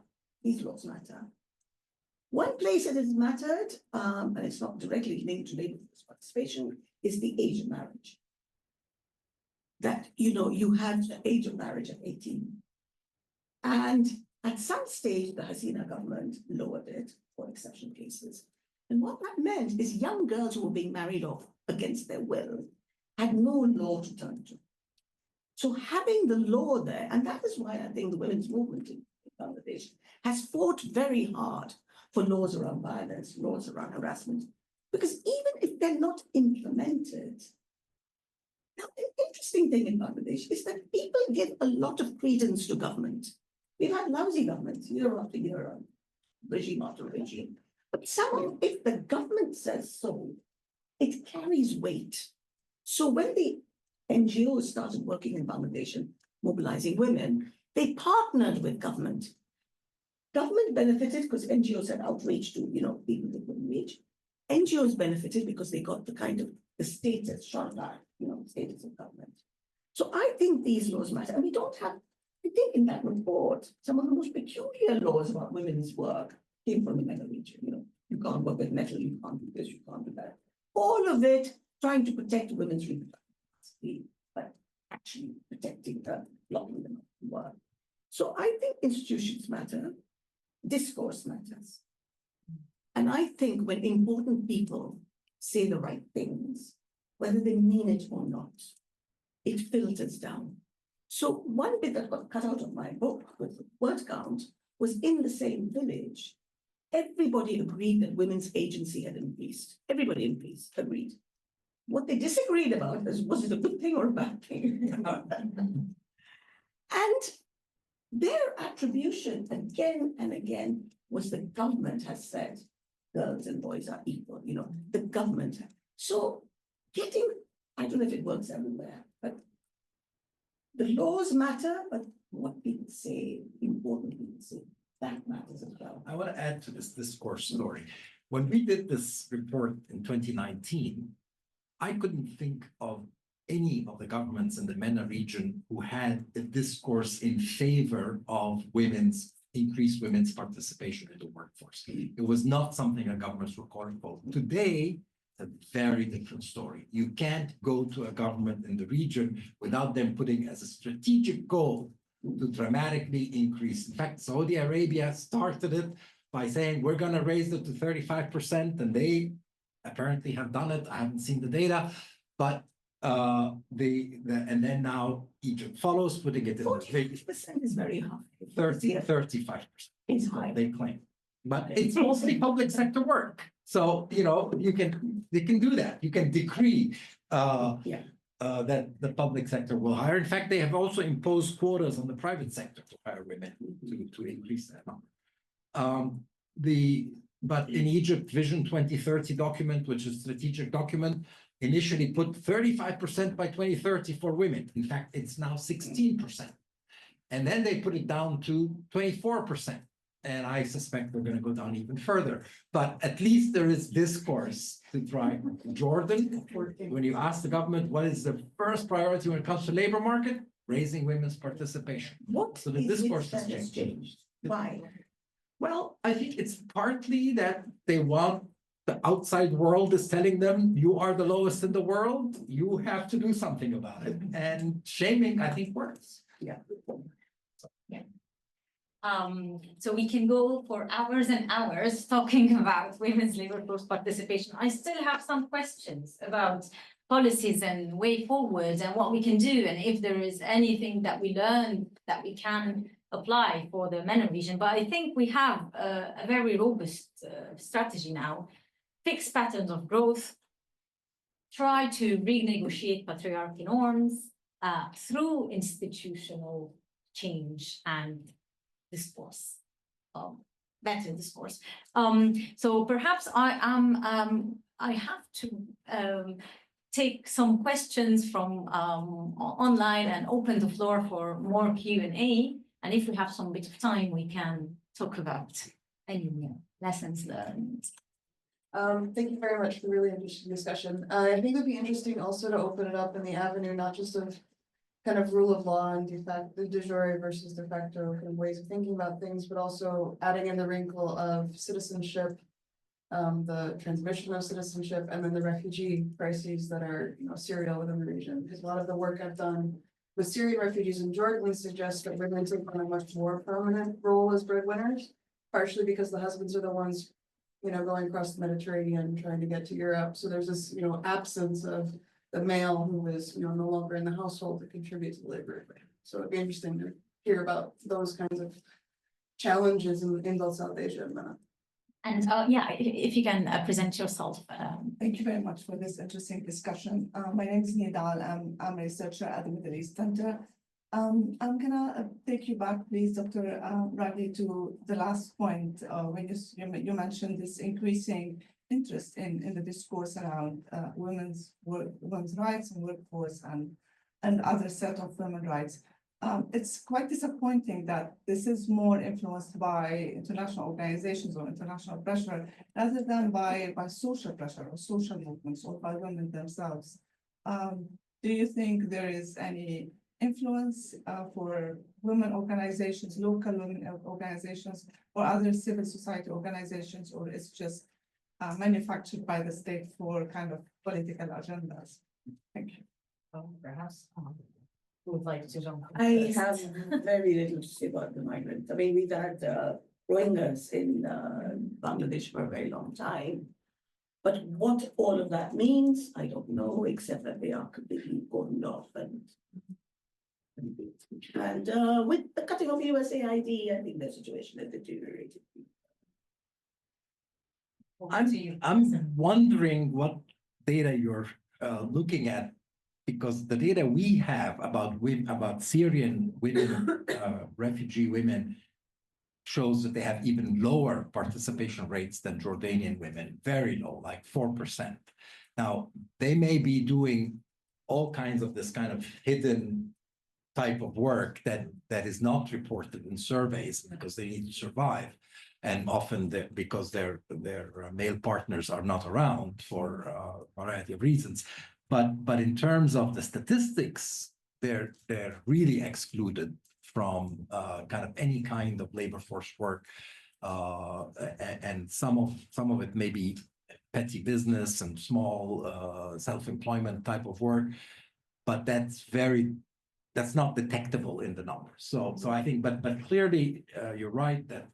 These laws matter. One place it has mattered, and it's not directly linked to labor force participation, is the age of marriage. That, you had the age of marriage at 18. And at some stage, the Hasina government lowered it for exceptional cases. And what that meant is young girls who were being married off against their will had no law to turn to. So having the law there, and that is why I think the women's movement in Bangladesh has fought very hard for laws around violence, laws around harassment, because even if they're not implemented. Now, an interesting thing in Bangladesh is that people give a lot of credence to government. We've had lousy governments year after year, regime after regime. But somehow, if the government says so, it carries weight. So when the NGOs started working in Bangladesh and mobilizing women, they partnered with government. Government benefited because NGOs had outreach to, people they couldn't reach. NGOs benefited because they got the status, status of government. So I think these laws matter. And we don't have, I think in that report, some of the most peculiar laws about women's work came from the MENA region. You can't work with metal, you can't do this, you can't do that. All of it trying to protect women's reproductive capacity, but actually protecting them, blocking them from work. So I think institutions matter, discourse matters. And I think when important people say the right things, whether they mean it or not, it filters down. So one bit that got cut out of my book with the word count was in the same village. Everybody agreed that women's agency had increased. Everybody agreed. What they disagreed about is, was it a good thing or a bad thing? And their attribution again and again was the government has said girls and boys are equal, the government. So I don't know if it works everywhere, but the laws matter, but what people say, important people say, that matters as well. I want to add to this discourse story. When we did this report in 2019, I couldn't think of any of the governments in the MENA region who had a discourse in favor of women's increase women's participation in the workforce. It was not something that governments were calling for. Today, a very different story. You can't go to a government in the region without them putting as a strategic goal to dramatically increase. In fact, Saudi Arabia started it by saying, we're going to raise it to 35%, and they apparently have done it. I haven't seen the data, but and then now Egypt follows, putting it in 40% is very high. 35%. It's high. They claim, but it's mostly public sector work. So, you know, they can do that. You can decree that the public sector will hire. In fact, they have also imposed quotas on the private sector to hire women to increase that number. But in Egypt, Vision 2030 document, which is a strategic document, initially put 35% by 2030 for women. In fact, it's now 16%. And then they put it down to 24%. And I suspect we're going to go down even further. But at least there is discourse to try. Jordan, when you ask the government what is the first priority when it comes to labor market, raising women's participation. So the discourse has changed. Why? Well, I think it's partly that they want the outside world is telling them you are the lowest in the world. You have to do something about it. And shaming, I think, works. Yeah. So we can go for hours and hours talking about women's labor force participation. I still have some questions about policies and way forward and what we can do, and if there is anything that we learned that we can apply for the MENA region. But I think we have a very robust strategy now. Fixed patterns of growth, try to renegotiate patriarchy norms through institutional change and discourse, better discourse. So perhaps I have to take some questions from online and open the floor for more Q&A. And if we have some bit of time, we can talk about any lessons learned. Thank you very much for a really interesting discussion. I think it would be interesting also to open it up in the avenue, not just of kind of rule of law and de jure versus de facto kind of ways of thinking about things, but also adding in the wrinkle of citizenship, the transmission of citizenship, and then the refugee crises that are, serial within the region. Because a lot of the work I've done with Syrian refugees in Jordan suggests that women take on a much more prominent role as breadwinners, partially because the husbands are the ones, going across the Mediterranean, trying to get to Europe. So there's this, absence of the male who is, no longer in the household to contribute to the labor equation. So it'd be interesting to hear about those kinds of challenges in both South Asia and MENA. And if you can present yourself. Thank you very much for this interesting discussion. My name is Naila. I'm a researcher at the Middle East Center. I'm gonna take you back, please, Dr. Ragui, to the last point when you mentioned this increasing interest in the discourse around women's rights and workforce and other set of women rights. It's quite disappointing that this is more influenced by international organizations or international pressure rather than by social pressure or social movements or by women themselves. Do you think there is any influence for women organizations, local women organizations, or other civil society organizations, or it's just manufactured by the state for kind of political agendas? Thank you. Perhaps would like to jump. I have very little to say about the migrants. I mean, we've had Rohingyas in Bangladesh for a very long time. But what all of that means, I don't know, except that they are completely cordoned off. And with the cutting of USAID, I think the situation has deteriorated. I'm wondering what data you're looking at, because the data we have about Syrian women, refugee women, shows that they have even lower participation rates than Jordanian women, very low, like 4%. Now, they may be doing all kinds of this kind of hidden type of work that is not reported in surveys because they need to survive. And often because their male partners are not around for a variety of reasons. But in terms of the statistics, they're really excluded from kind of any kind of labor force work. And some of it may be petty business and small self-employment type of work, but that's not detectable in the numbers. So I think, but clearly you're right that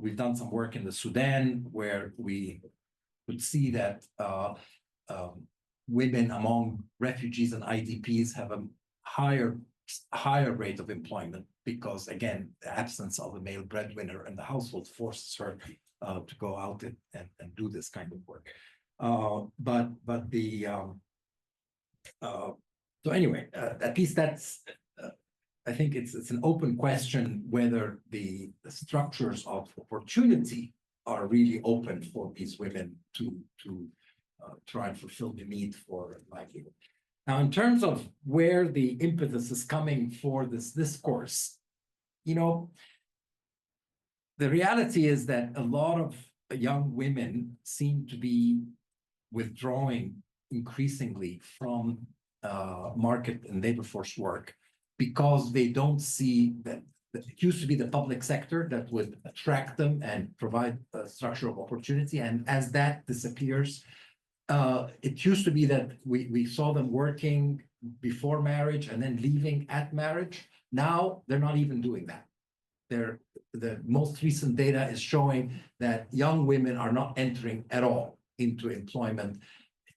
we've done some work in the Sudan where we could see that women among refugees and IDPs have a higher rate of employment because, again, the absence of a male breadwinner in the household forces her to go out and do this kind of work. So anyway, at least that's, I think it's an open question whether the structures of opportunity are really open for these women to try and fulfill the need for livelihood. Now, in terms of where the impetus is coming for this discourse, the reality is that a lot of young women seem to be withdrawing increasingly from market and labor force work because they don't see that it used to be the public sector that would attract them and provide a structure of opportunity. And as that disappears, it used to be that we saw them working before marriage and then leaving at marriage. Now they're not even doing that. The most recent data is showing that young women are not entering at all into employment,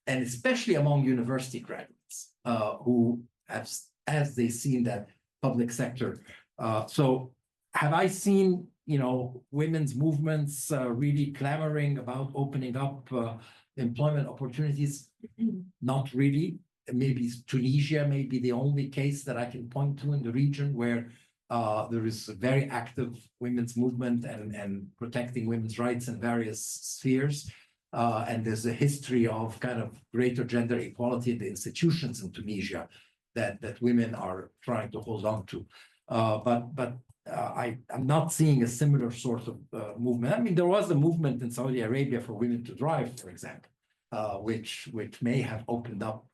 and especially among university graduates who have, as they see in that public sector. So have I seen, women's movements really clamoring about opening up employment opportunities? Not really. Maybe Tunisia may be the only case that I can point to in the region where there is a very active women's movement and protecting women's rights in various spheres. And there's a history of kind of greater gender equality in the institutions in Tunisia that women are trying to hold on to. But I'm not seeing a similar sort of movement. I mean, there was a movement in Saudi Arabia for women to drive, for example, which may have opened up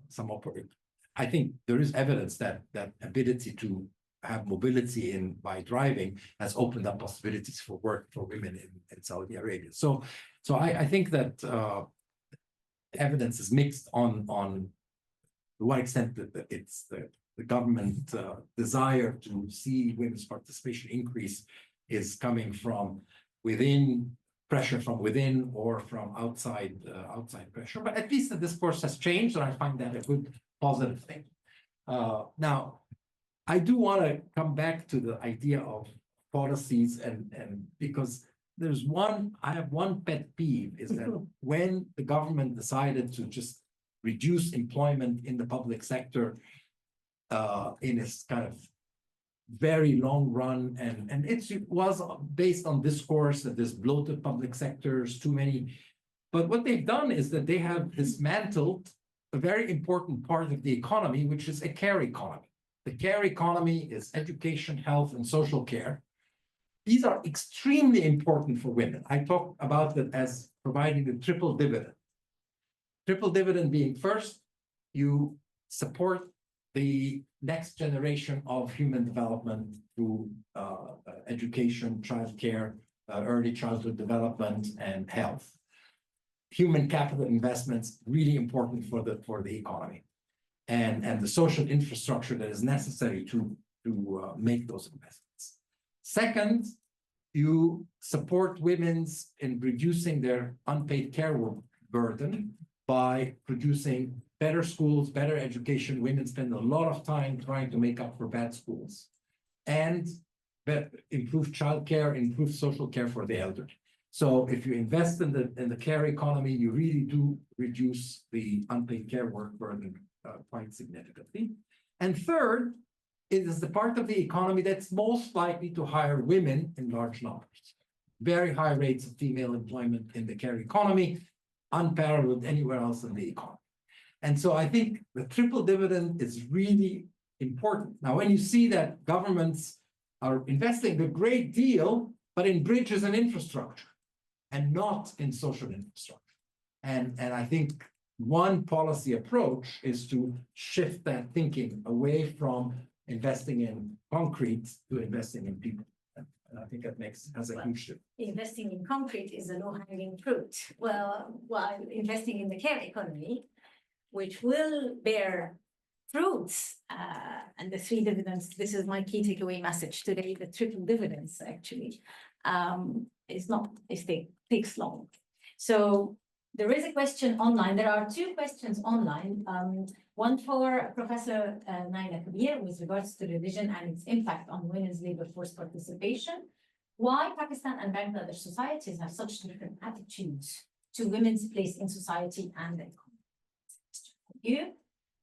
some opportunity. I think there is evidence that ability to have mobility by driving has opened up possibilities for work for women in Saudi Arabia. So I think that evidence is mixed on to what extent that it's the government desire to see women's participation increase is coming from within, pressure from within, or from outside pressure. But at least the discourse has changed, and I find that a good positive thing. Now, I do want to come back to the idea of policies, and because I have one pet peeve is that when the government decided to just reduce employment in the public sector in its kind of very long run, and it was based on discourse that there's bloated public sectors, too many. But what they've done is that they have dismantled a very important part of the economy, which is a care economy. The care economy is education, health, and social care. These are extremely important for women. I talk about that as providing the triple dividend. Triple dividend being first, you support the next generation of human development through education, childcare, early childhood development, and health. Human capital investments really important for the economy, and the social infrastructure that is necessary to make those investments. Second, you support women's in reducing their unpaid care work burden by producing better schools, better education. Women spend a lot of time trying to make up for bad schools, and improve childcare, improve social care for the elderly. So if you invest in the care economy, you really do reduce the unpaid care work burden quite significantly. And third, it is the part of the economy that's most likely to hire women in large numbers. Very high rates of female employment in the care economy, unparalleled anywhere else in the economy. And so I think the triple dividend is really important. Now, when you see that governments are investing a great deal, but in bridges and infrastructure, and not in social infrastructure. And I think one policy approach is to shift that thinking away from investing in concrete to investing in people. And I think that has a huge difference. Investing in concrete is a low-hanging fruit. Well, while investing in the care economy, which will bear fruits, and the three dividends, this is my key takeaway message today, the triple dividends actually, takes long. So there is a question online. There are two questions online. One for Professor Naila Kabeer with regards to religion and its impact on women's labor force participation. Why Pakistan and Bangladesh societies have such different attitudes to women's place in society and the economy.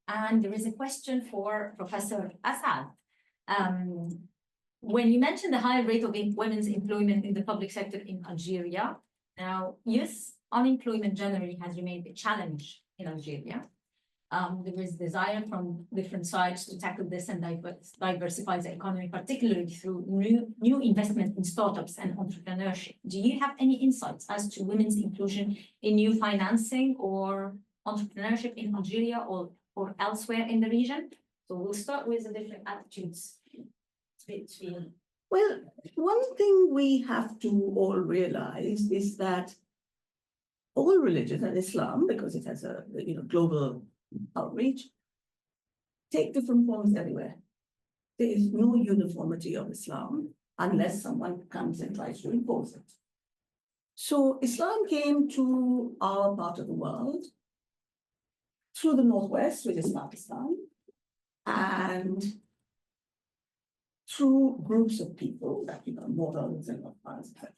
And there is a question for Professor Assaad. When you mentioned the high rate of women's employment in the public sector in Algeria, now youth unemployment generally has remained a challenge in Algeria. There is desire from different sides to tackle this and diversify the economy, particularly through new investment in startups and entrepreneurship. Do you have any insights as to women's inclusion in new financing or entrepreneurship in Algeria or elsewhere in the region? So we'll start with the different attitudes between. Well, one thing we have to all realize is that all religions, and Islam, because it has a global outreach, take different forms everywhere. There is no uniformity of Islam unless someone comes and tries to impose it. So Islam came to our part of the world through the Northwest, which is Pakistan, and through groups of people that, Moors and Afghans, etc.,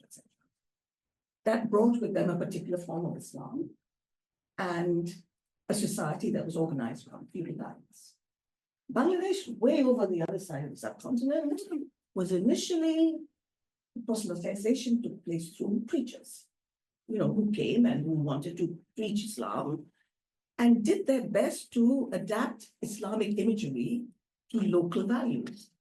that brought with them a particular form of Islam and a society that was organized around feudal lines. Bangladesh, way over the other side of the subcontinent, was initially, proselytization took place through preachers, who came and who wanted to preach Islam and did their best to adapt Islamic imagery to local values.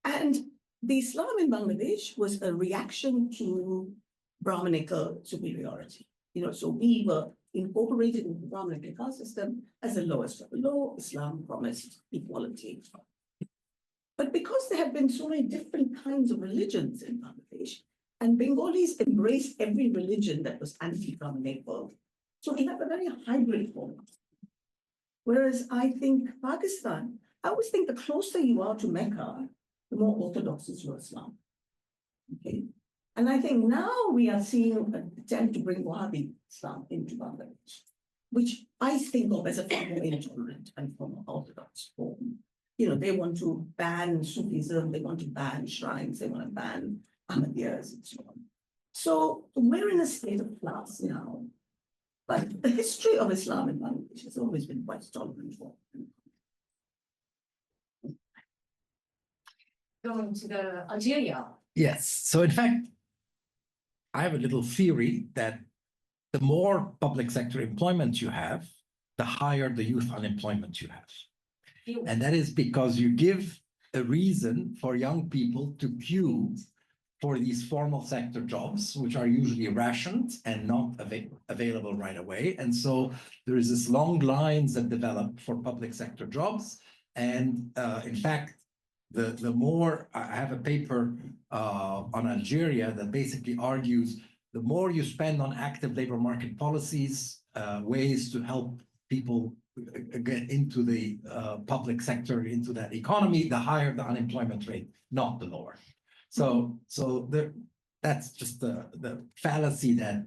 And the Islam in Bangladesh was a reaction to Brahminical superiority. So we were incorporated into the Brahminical caste system as the lowest of the low. Islam promised equality. But because there have been so many different kinds of religions in Bangladesh, and Bengalis embraced every religion that was anti-Brahminical, so we have a very hybrid form. Whereas I think Pakistan, I always think the closer you are to Mecca, the more orthodox is your Islam. Okay. And I think now we are seeing an attempt to bring Wahhabi Islam into Bangladesh, which I think of as a far more intolerant and far more orthodox form. They want to ban Sufism, they want to ban shrines, they want to ban Ahmadiyyas and so on. So we're in a state of flux now. But the history of Islam in Bangladesh has always been quite tolerant. Going to the Algeria. Yes. So in fact, I have a little theory that the more public sector employment you have, the higher the youth unemployment you have. And that is because you give a reason for young people to queue for these formal sector jobs, which are usually rationed and not available right away. And so there is this long lines that develop for public sector jobs. And in fact, the more, I have a paper on Algeria that basically argues the more you spend on active labor market policies, ways to help people get into the public sector, into that economy, the higher the unemployment rate, not the lower. So that's just the fallacy that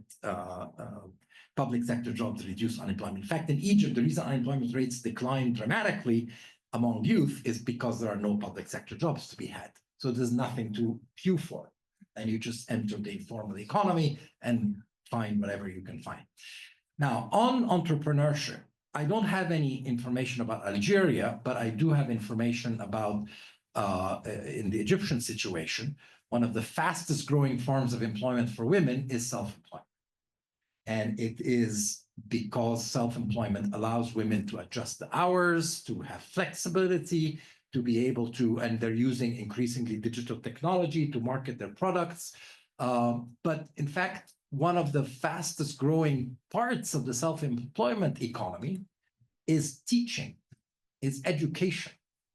public sector jobs reduce unemployment. In fact, in Egypt, the reason unemployment rates decline dramatically among youth is because there are no public sector jobs to be had. So there's nothing to queue for. And you just enter the informal economy and find whatever you can find. Now, on entrepreneurship, I don't have any information about Algeria, but I do have information about in the Egyptian situation. One of the fastest growing forms of employment for women is self-employment. And it is because self-employment allows women to adjust the hours, to have flexibility, to be able to, and they're using increasingly digital technology to market their products. But in fact, one of the fastest growing parts of the self-employment economy is teaching, is education.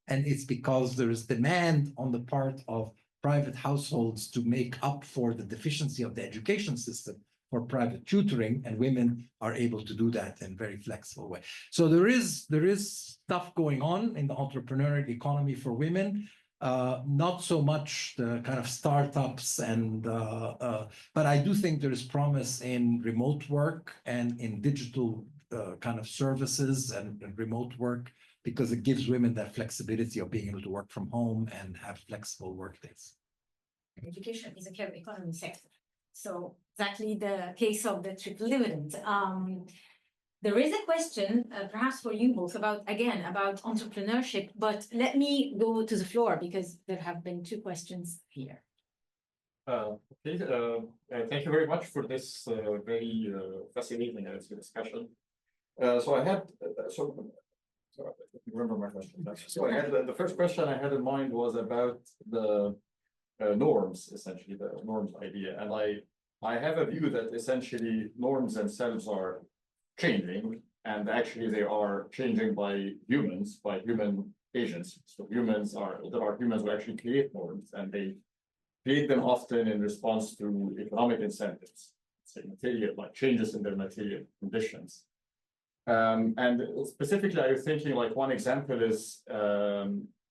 And it's because there is demand on the part of private households to make up for the deficiency of the education system for private tutoring, and women are able to do that in a very flexible way. So there is stuff going on in the entrepreneurial economy for women, not so much the kind of startups and, but I do think there is promise in remote work and in digital kind of services and remote work, because it gives women that flexibility of being able to work from home and have flexible work days. Education is a care economy sector. So exactly the case of the triple dividend. There is a question, perhaps for you both, about entrepreneurship, but let me go to the floor because there have been two questions here. Okay, thank you very much for this very fascinating discussion. So I had, sorry, I remember my question. So I had the first question I had in mind was about the norms, essentially the norms idea, and I have a view that essentially norms themselves are changing, and actually they are changing by humans, by human agents. So there are humans who actually create norms, and they create them often in response to economic incentives, say material, like changes in their material conditions. And specifically, I was thinking like one example is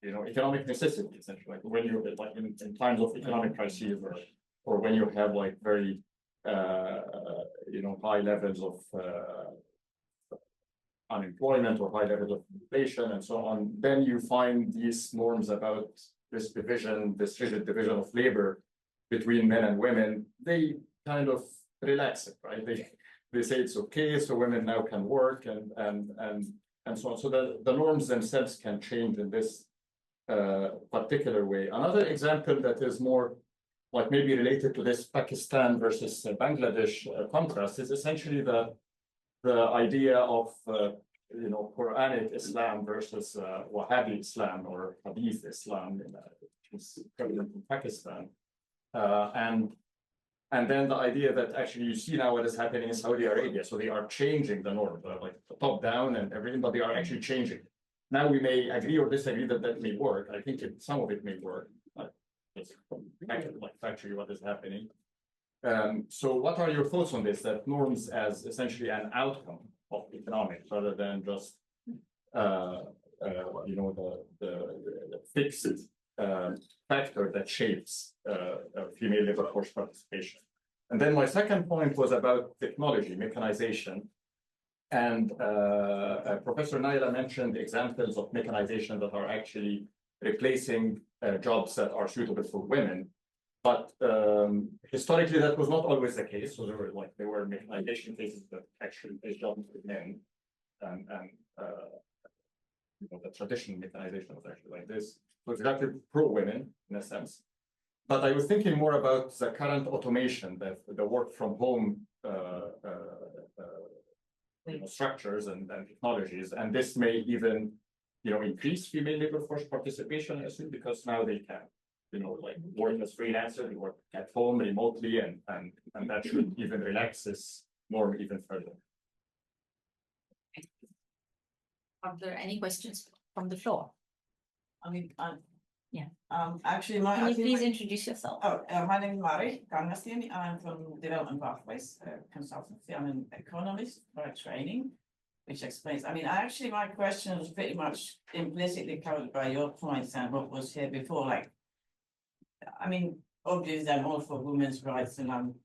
economic necessity, essentially, like when you like in times of economic crises, or when you have like very high levels of unemployment or high levels of inflation and so on, then you find these norms about this division, this rigid division of labor between men and women, they kind of relax it, right? They say it's okay, so women now can work and so on. So the norms themselves can change in this particular way. Another example that is more like maybe related to this Pakistan versus Bangladesh contrast is essentially the idea of Quranic Islam versus Wahhabi Islam or Hadith Islam, which is prevalent in Pakistan, and then the idea that actually you see now what is happening in Saudi Arabia. So they are changing the norm, like the top down and everything, but they are actually changing. Now we may agree or disagree that may work. I think some of it may work. It's like factually what is happening. So what are your thoughts on this? That norms as essentially an outcome of economics rather than just the fixed factor that shapes female labor force participation. And then my second point was about technology, mechanization. And Professor Naila mentioned examples of mechanization that are actually replacing jobs that are suitable for women. But historically, that was not always the case. So there were mechanization cases that actually replaced jobs with men, and the traditional mechanization was actually like this. So it's exactly pro-women in a sense. But I was thinking more about the current automation, the work from home structures and technologies, and this may even increase female labor force participation, I assume, because now they can work as freelancers, work at home remotely, and that should even relax this norm even further. Are there any questions from the floor? I mean, yeah. Actually, can you please introduce yourself? Oh, my name is Mari Gangastini. I'm from Development Pathways Consultancy. I'm an economist by training, which explains. I mean, my question was pretty much implicitly covered by your points and what was here before. Like, I mean, obviously, I'm all for women's rights, and I'm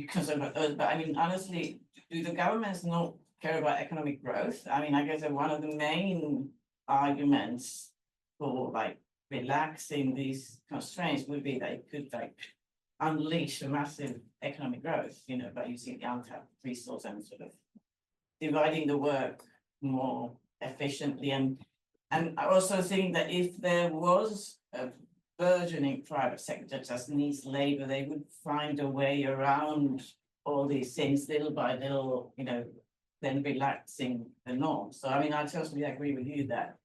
concerned about those. But I mean, honestly, do the governments not care about economic growth? I mean, I guess that one of the main arguments for like relaxing these constraints would be that it could like unleash a massive economic growth, by using the untapped resource and sort of dividing the work more efficiently. And I also think that if there was a burgeoning private sector that just needs labor, they would find a way around all these things little by little, then relaxing the norms. So I mean, I totally agree with you that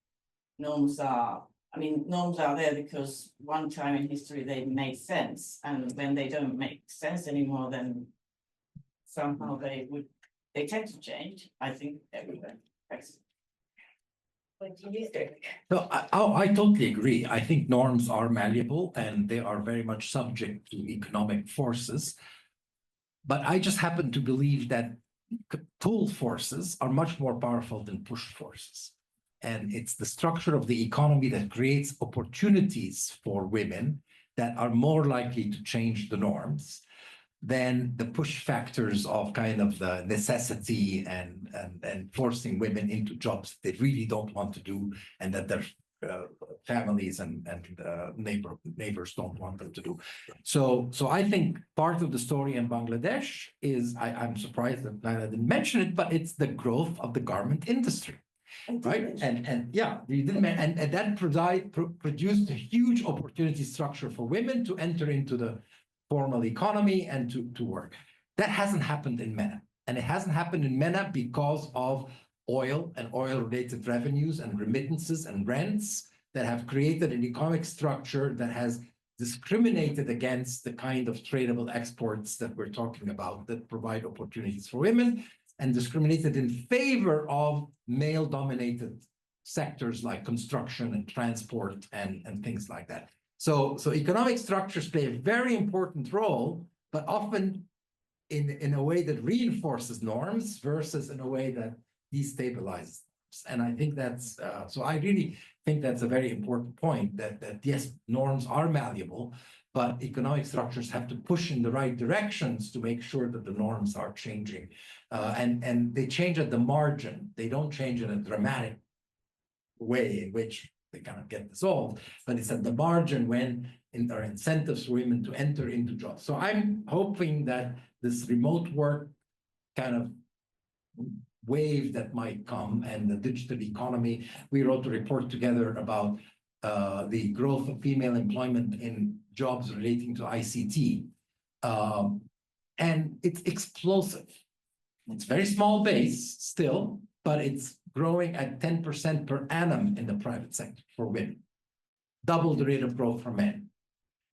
norms are there because one time in history they made sense, and when they don't make sense anymore, then somehow they tend to change, I think, everywhere. Thanks. What do you think? So I totally agree. I think norms are malleable and they are very much subject to economic forces. But I just happen to believe that pull forces are much more powerful than push forces. And it's the structure of the economy that creates opportunities for women that are more likely to change the norms than the push factors of kind of the necessity and forcing women into jobs they really don't want to do and that their families and neighbors don't want them to do. So I think part of the story in Bangladesh is, I'm surprised that Naila didn't mention it, but it's the growth of the garment industry. Right, and yeah, you didn't, and that produced a huge opportunity structure for women to enter into the formal economy and to work. That hasn't happened in MENA, and it hasn't happened in MENA because of oil and oil-related revenues and remittances and rents that have created an economic structure that has discriminated against the kind of tradable exports that we're talking about that provide opportunities for women, and discriminated in favor of male-dominated sectors like construction and transport and things like that. So economic structures play a very important role, but often in a way that reinforces norms versus in a way that destabilizes. And I think that's, so I really think that's a very important point, that yes, norms are malleable, but economic structures have to push in the right directions to make sure that the norms are changing. And they change at the margin. They don't change in a dramatic way in which they kind of get dissolved, but it's at the margin when there are incentives for women to enter into jobs. So I'm hoping that this remote work kind of wave that might come and the digital economy, we wrote a report together about the growth of female employment in jobs relating to ICT. And it's explosive. It's very small base still, but it's growing at 10% per annum in the private sector for women, double the rate of growth for men.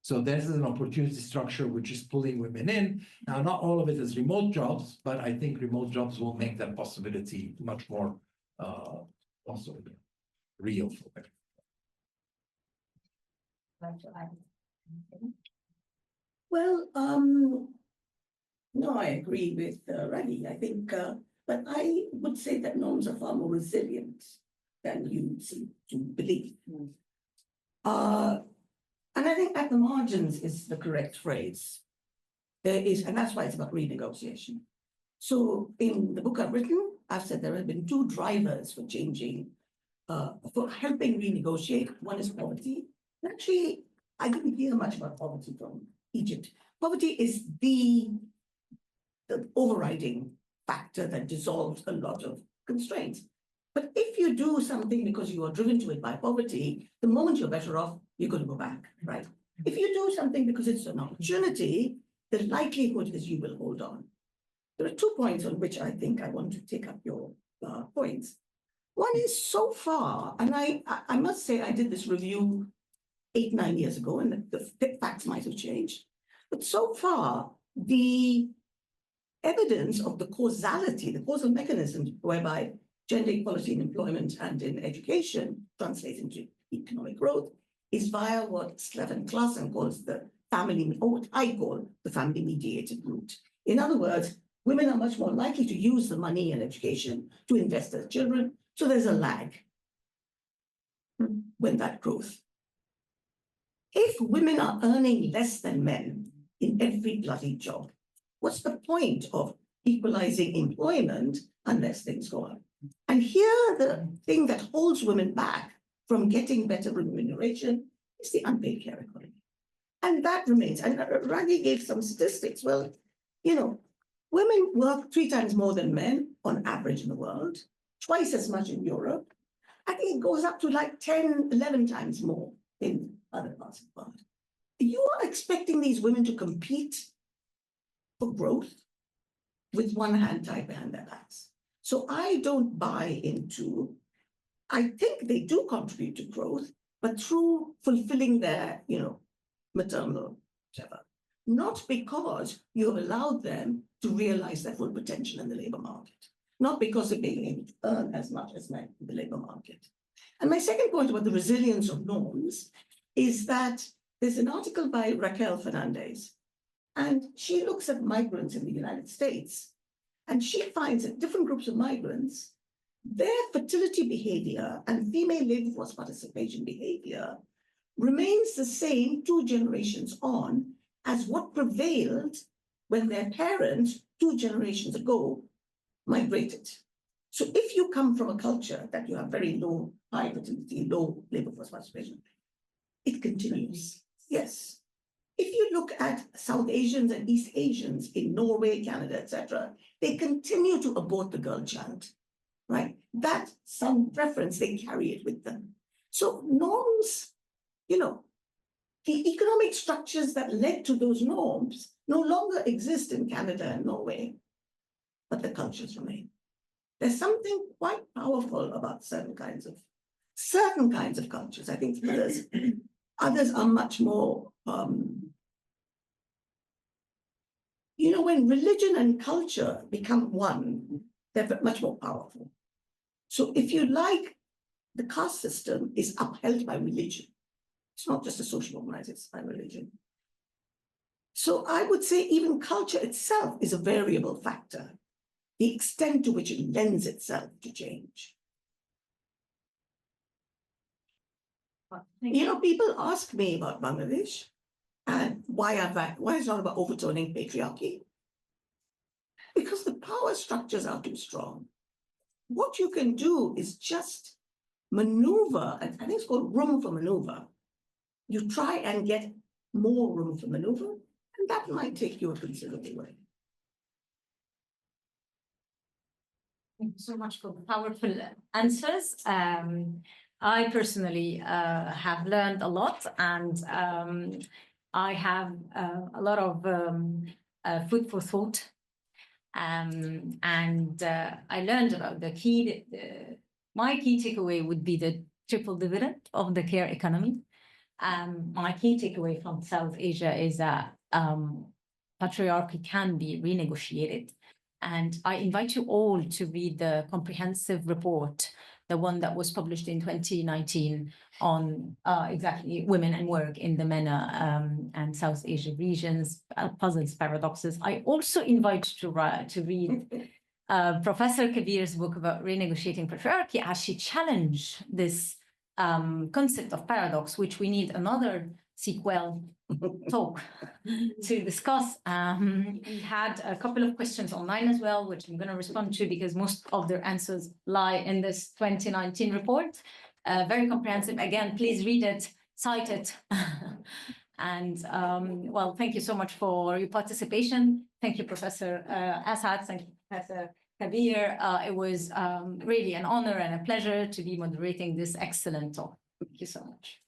So this is an opportunity structure which is pulling women in. Now, not all of it is remote jobs, but I think remote jobs will make that possibility much more also real for women. Well, no, I agree with Ragui. I think, but I would say that norms are far more resilient than you seem to believe. And I think at the margins is the correct phrase. There is, and that's why it's about renegotiation. So in the book I've written, I've said there have been two drivers for changing, for helping renegotiate. One is poverty. And actually, I didn't hear much about poverty from Egypt. Poverty is the overriding factor that dissolves a lot of constraints. But if you do something because you are driven to it by poverty, the moment you're better off, you're going to go back, right? If you do something because it's an opportunity, the likelihood is you will hold on. There are 2 points on which I think I want to take up your points. One is so far, and I must say I did this review 8, 9 years ago, and the facts might have changed. But so far, the evidence of the causality, the causal mechanisms whereby gender equality in employment and in education translates into economic growth is via what Stephen Klassen calls the family, or what I call the family mediated route. In other words, women are much more likely to use the money in education to invest their children, so there's a lag when that grows. If women are earning less than men in every bloody job, what's the point of equalizing employment unless things go up? And here, the thing that holds women back from getting better remuneration is the unpaid care economy. And that remains. And Ragui gave some statistics. Well, you know, women work 3 times more than men on average in the world, twice as much in Europe. I think it goes up to like 10, 11 times more in other parts of the world. You are expecting these women to compete for growth with one hand tied behind their backs. So I don't buy into, I think they do contribute to growth, but through fulfilling their, maternal, whatever. Not because you have allowed them to realize their full potential in the labor market, not because of being able to earn as much as men in the labor market. And my second point about the resilience of norms is that there's an article by Raquel Fernandez, and she looks at migrants in the United States, and she finds that different groups of migrants, their fertility behavior and female labor force participation behavior remains the same 2 generations on as what prevailed when their parents 2 generations ago migrated. So if you come from a culture that you have very low, high fertility, low labor force participation, it continues. Yes. If you look at South Asians and East Asians in Norway, Canada, etc., they continue to abort the girl child, right? That some preference, they carry it with them. So norms, you know, the economic structures that led to those norms no longer exist in Canada and Norway, but the cultures remain. There's something quite powerful about certain kinds of cultures. I think others are much more, you know, when religion and culture become one, they're much more powerful. So if you like, the caste system is upheld by religion. It's not just a social organization, it's by religion. So I would say even culture itself is a variable factor, the extent to which it lends itself to change. You know, people ask me about Bangladesh and why it's not about overturning patriarchy. Because the power structures are too strong. What you can do is just maneuver, and I think it's called room for maneuver. You try and get more room for maneuver, and that might take you a considerable way. Thank you so much for the powerful answers. I personally have learned a lot, and I have a lot of food for thought. And I learned about my key takeaway would be the triple dividend of the care economy. My key takeaway from South Asia is that patriarchy can be renegotiated. And I invite you all to read the comprehensive report, the one that was published in 2019 on exactly women and work in the MENA and South Asia regions, puzzles, paradoxes. I also invite you to read Professor Kabeer's book about renegotiating patriarchy, as she challenged this concept of paradox, which we need another sequel talk to discuss. We had a couple of questions online as well, which I'm going to respond to because most of their answers lie in this 2019 report. Very comprehensive. Again, please read it, cite it. And well, thank you so much for your participation. Thank you, Professor Assaad. Thank you, Professor Kabeer. It was really an honor and a pleasure to be moderating this excellent talk. Thank you so much.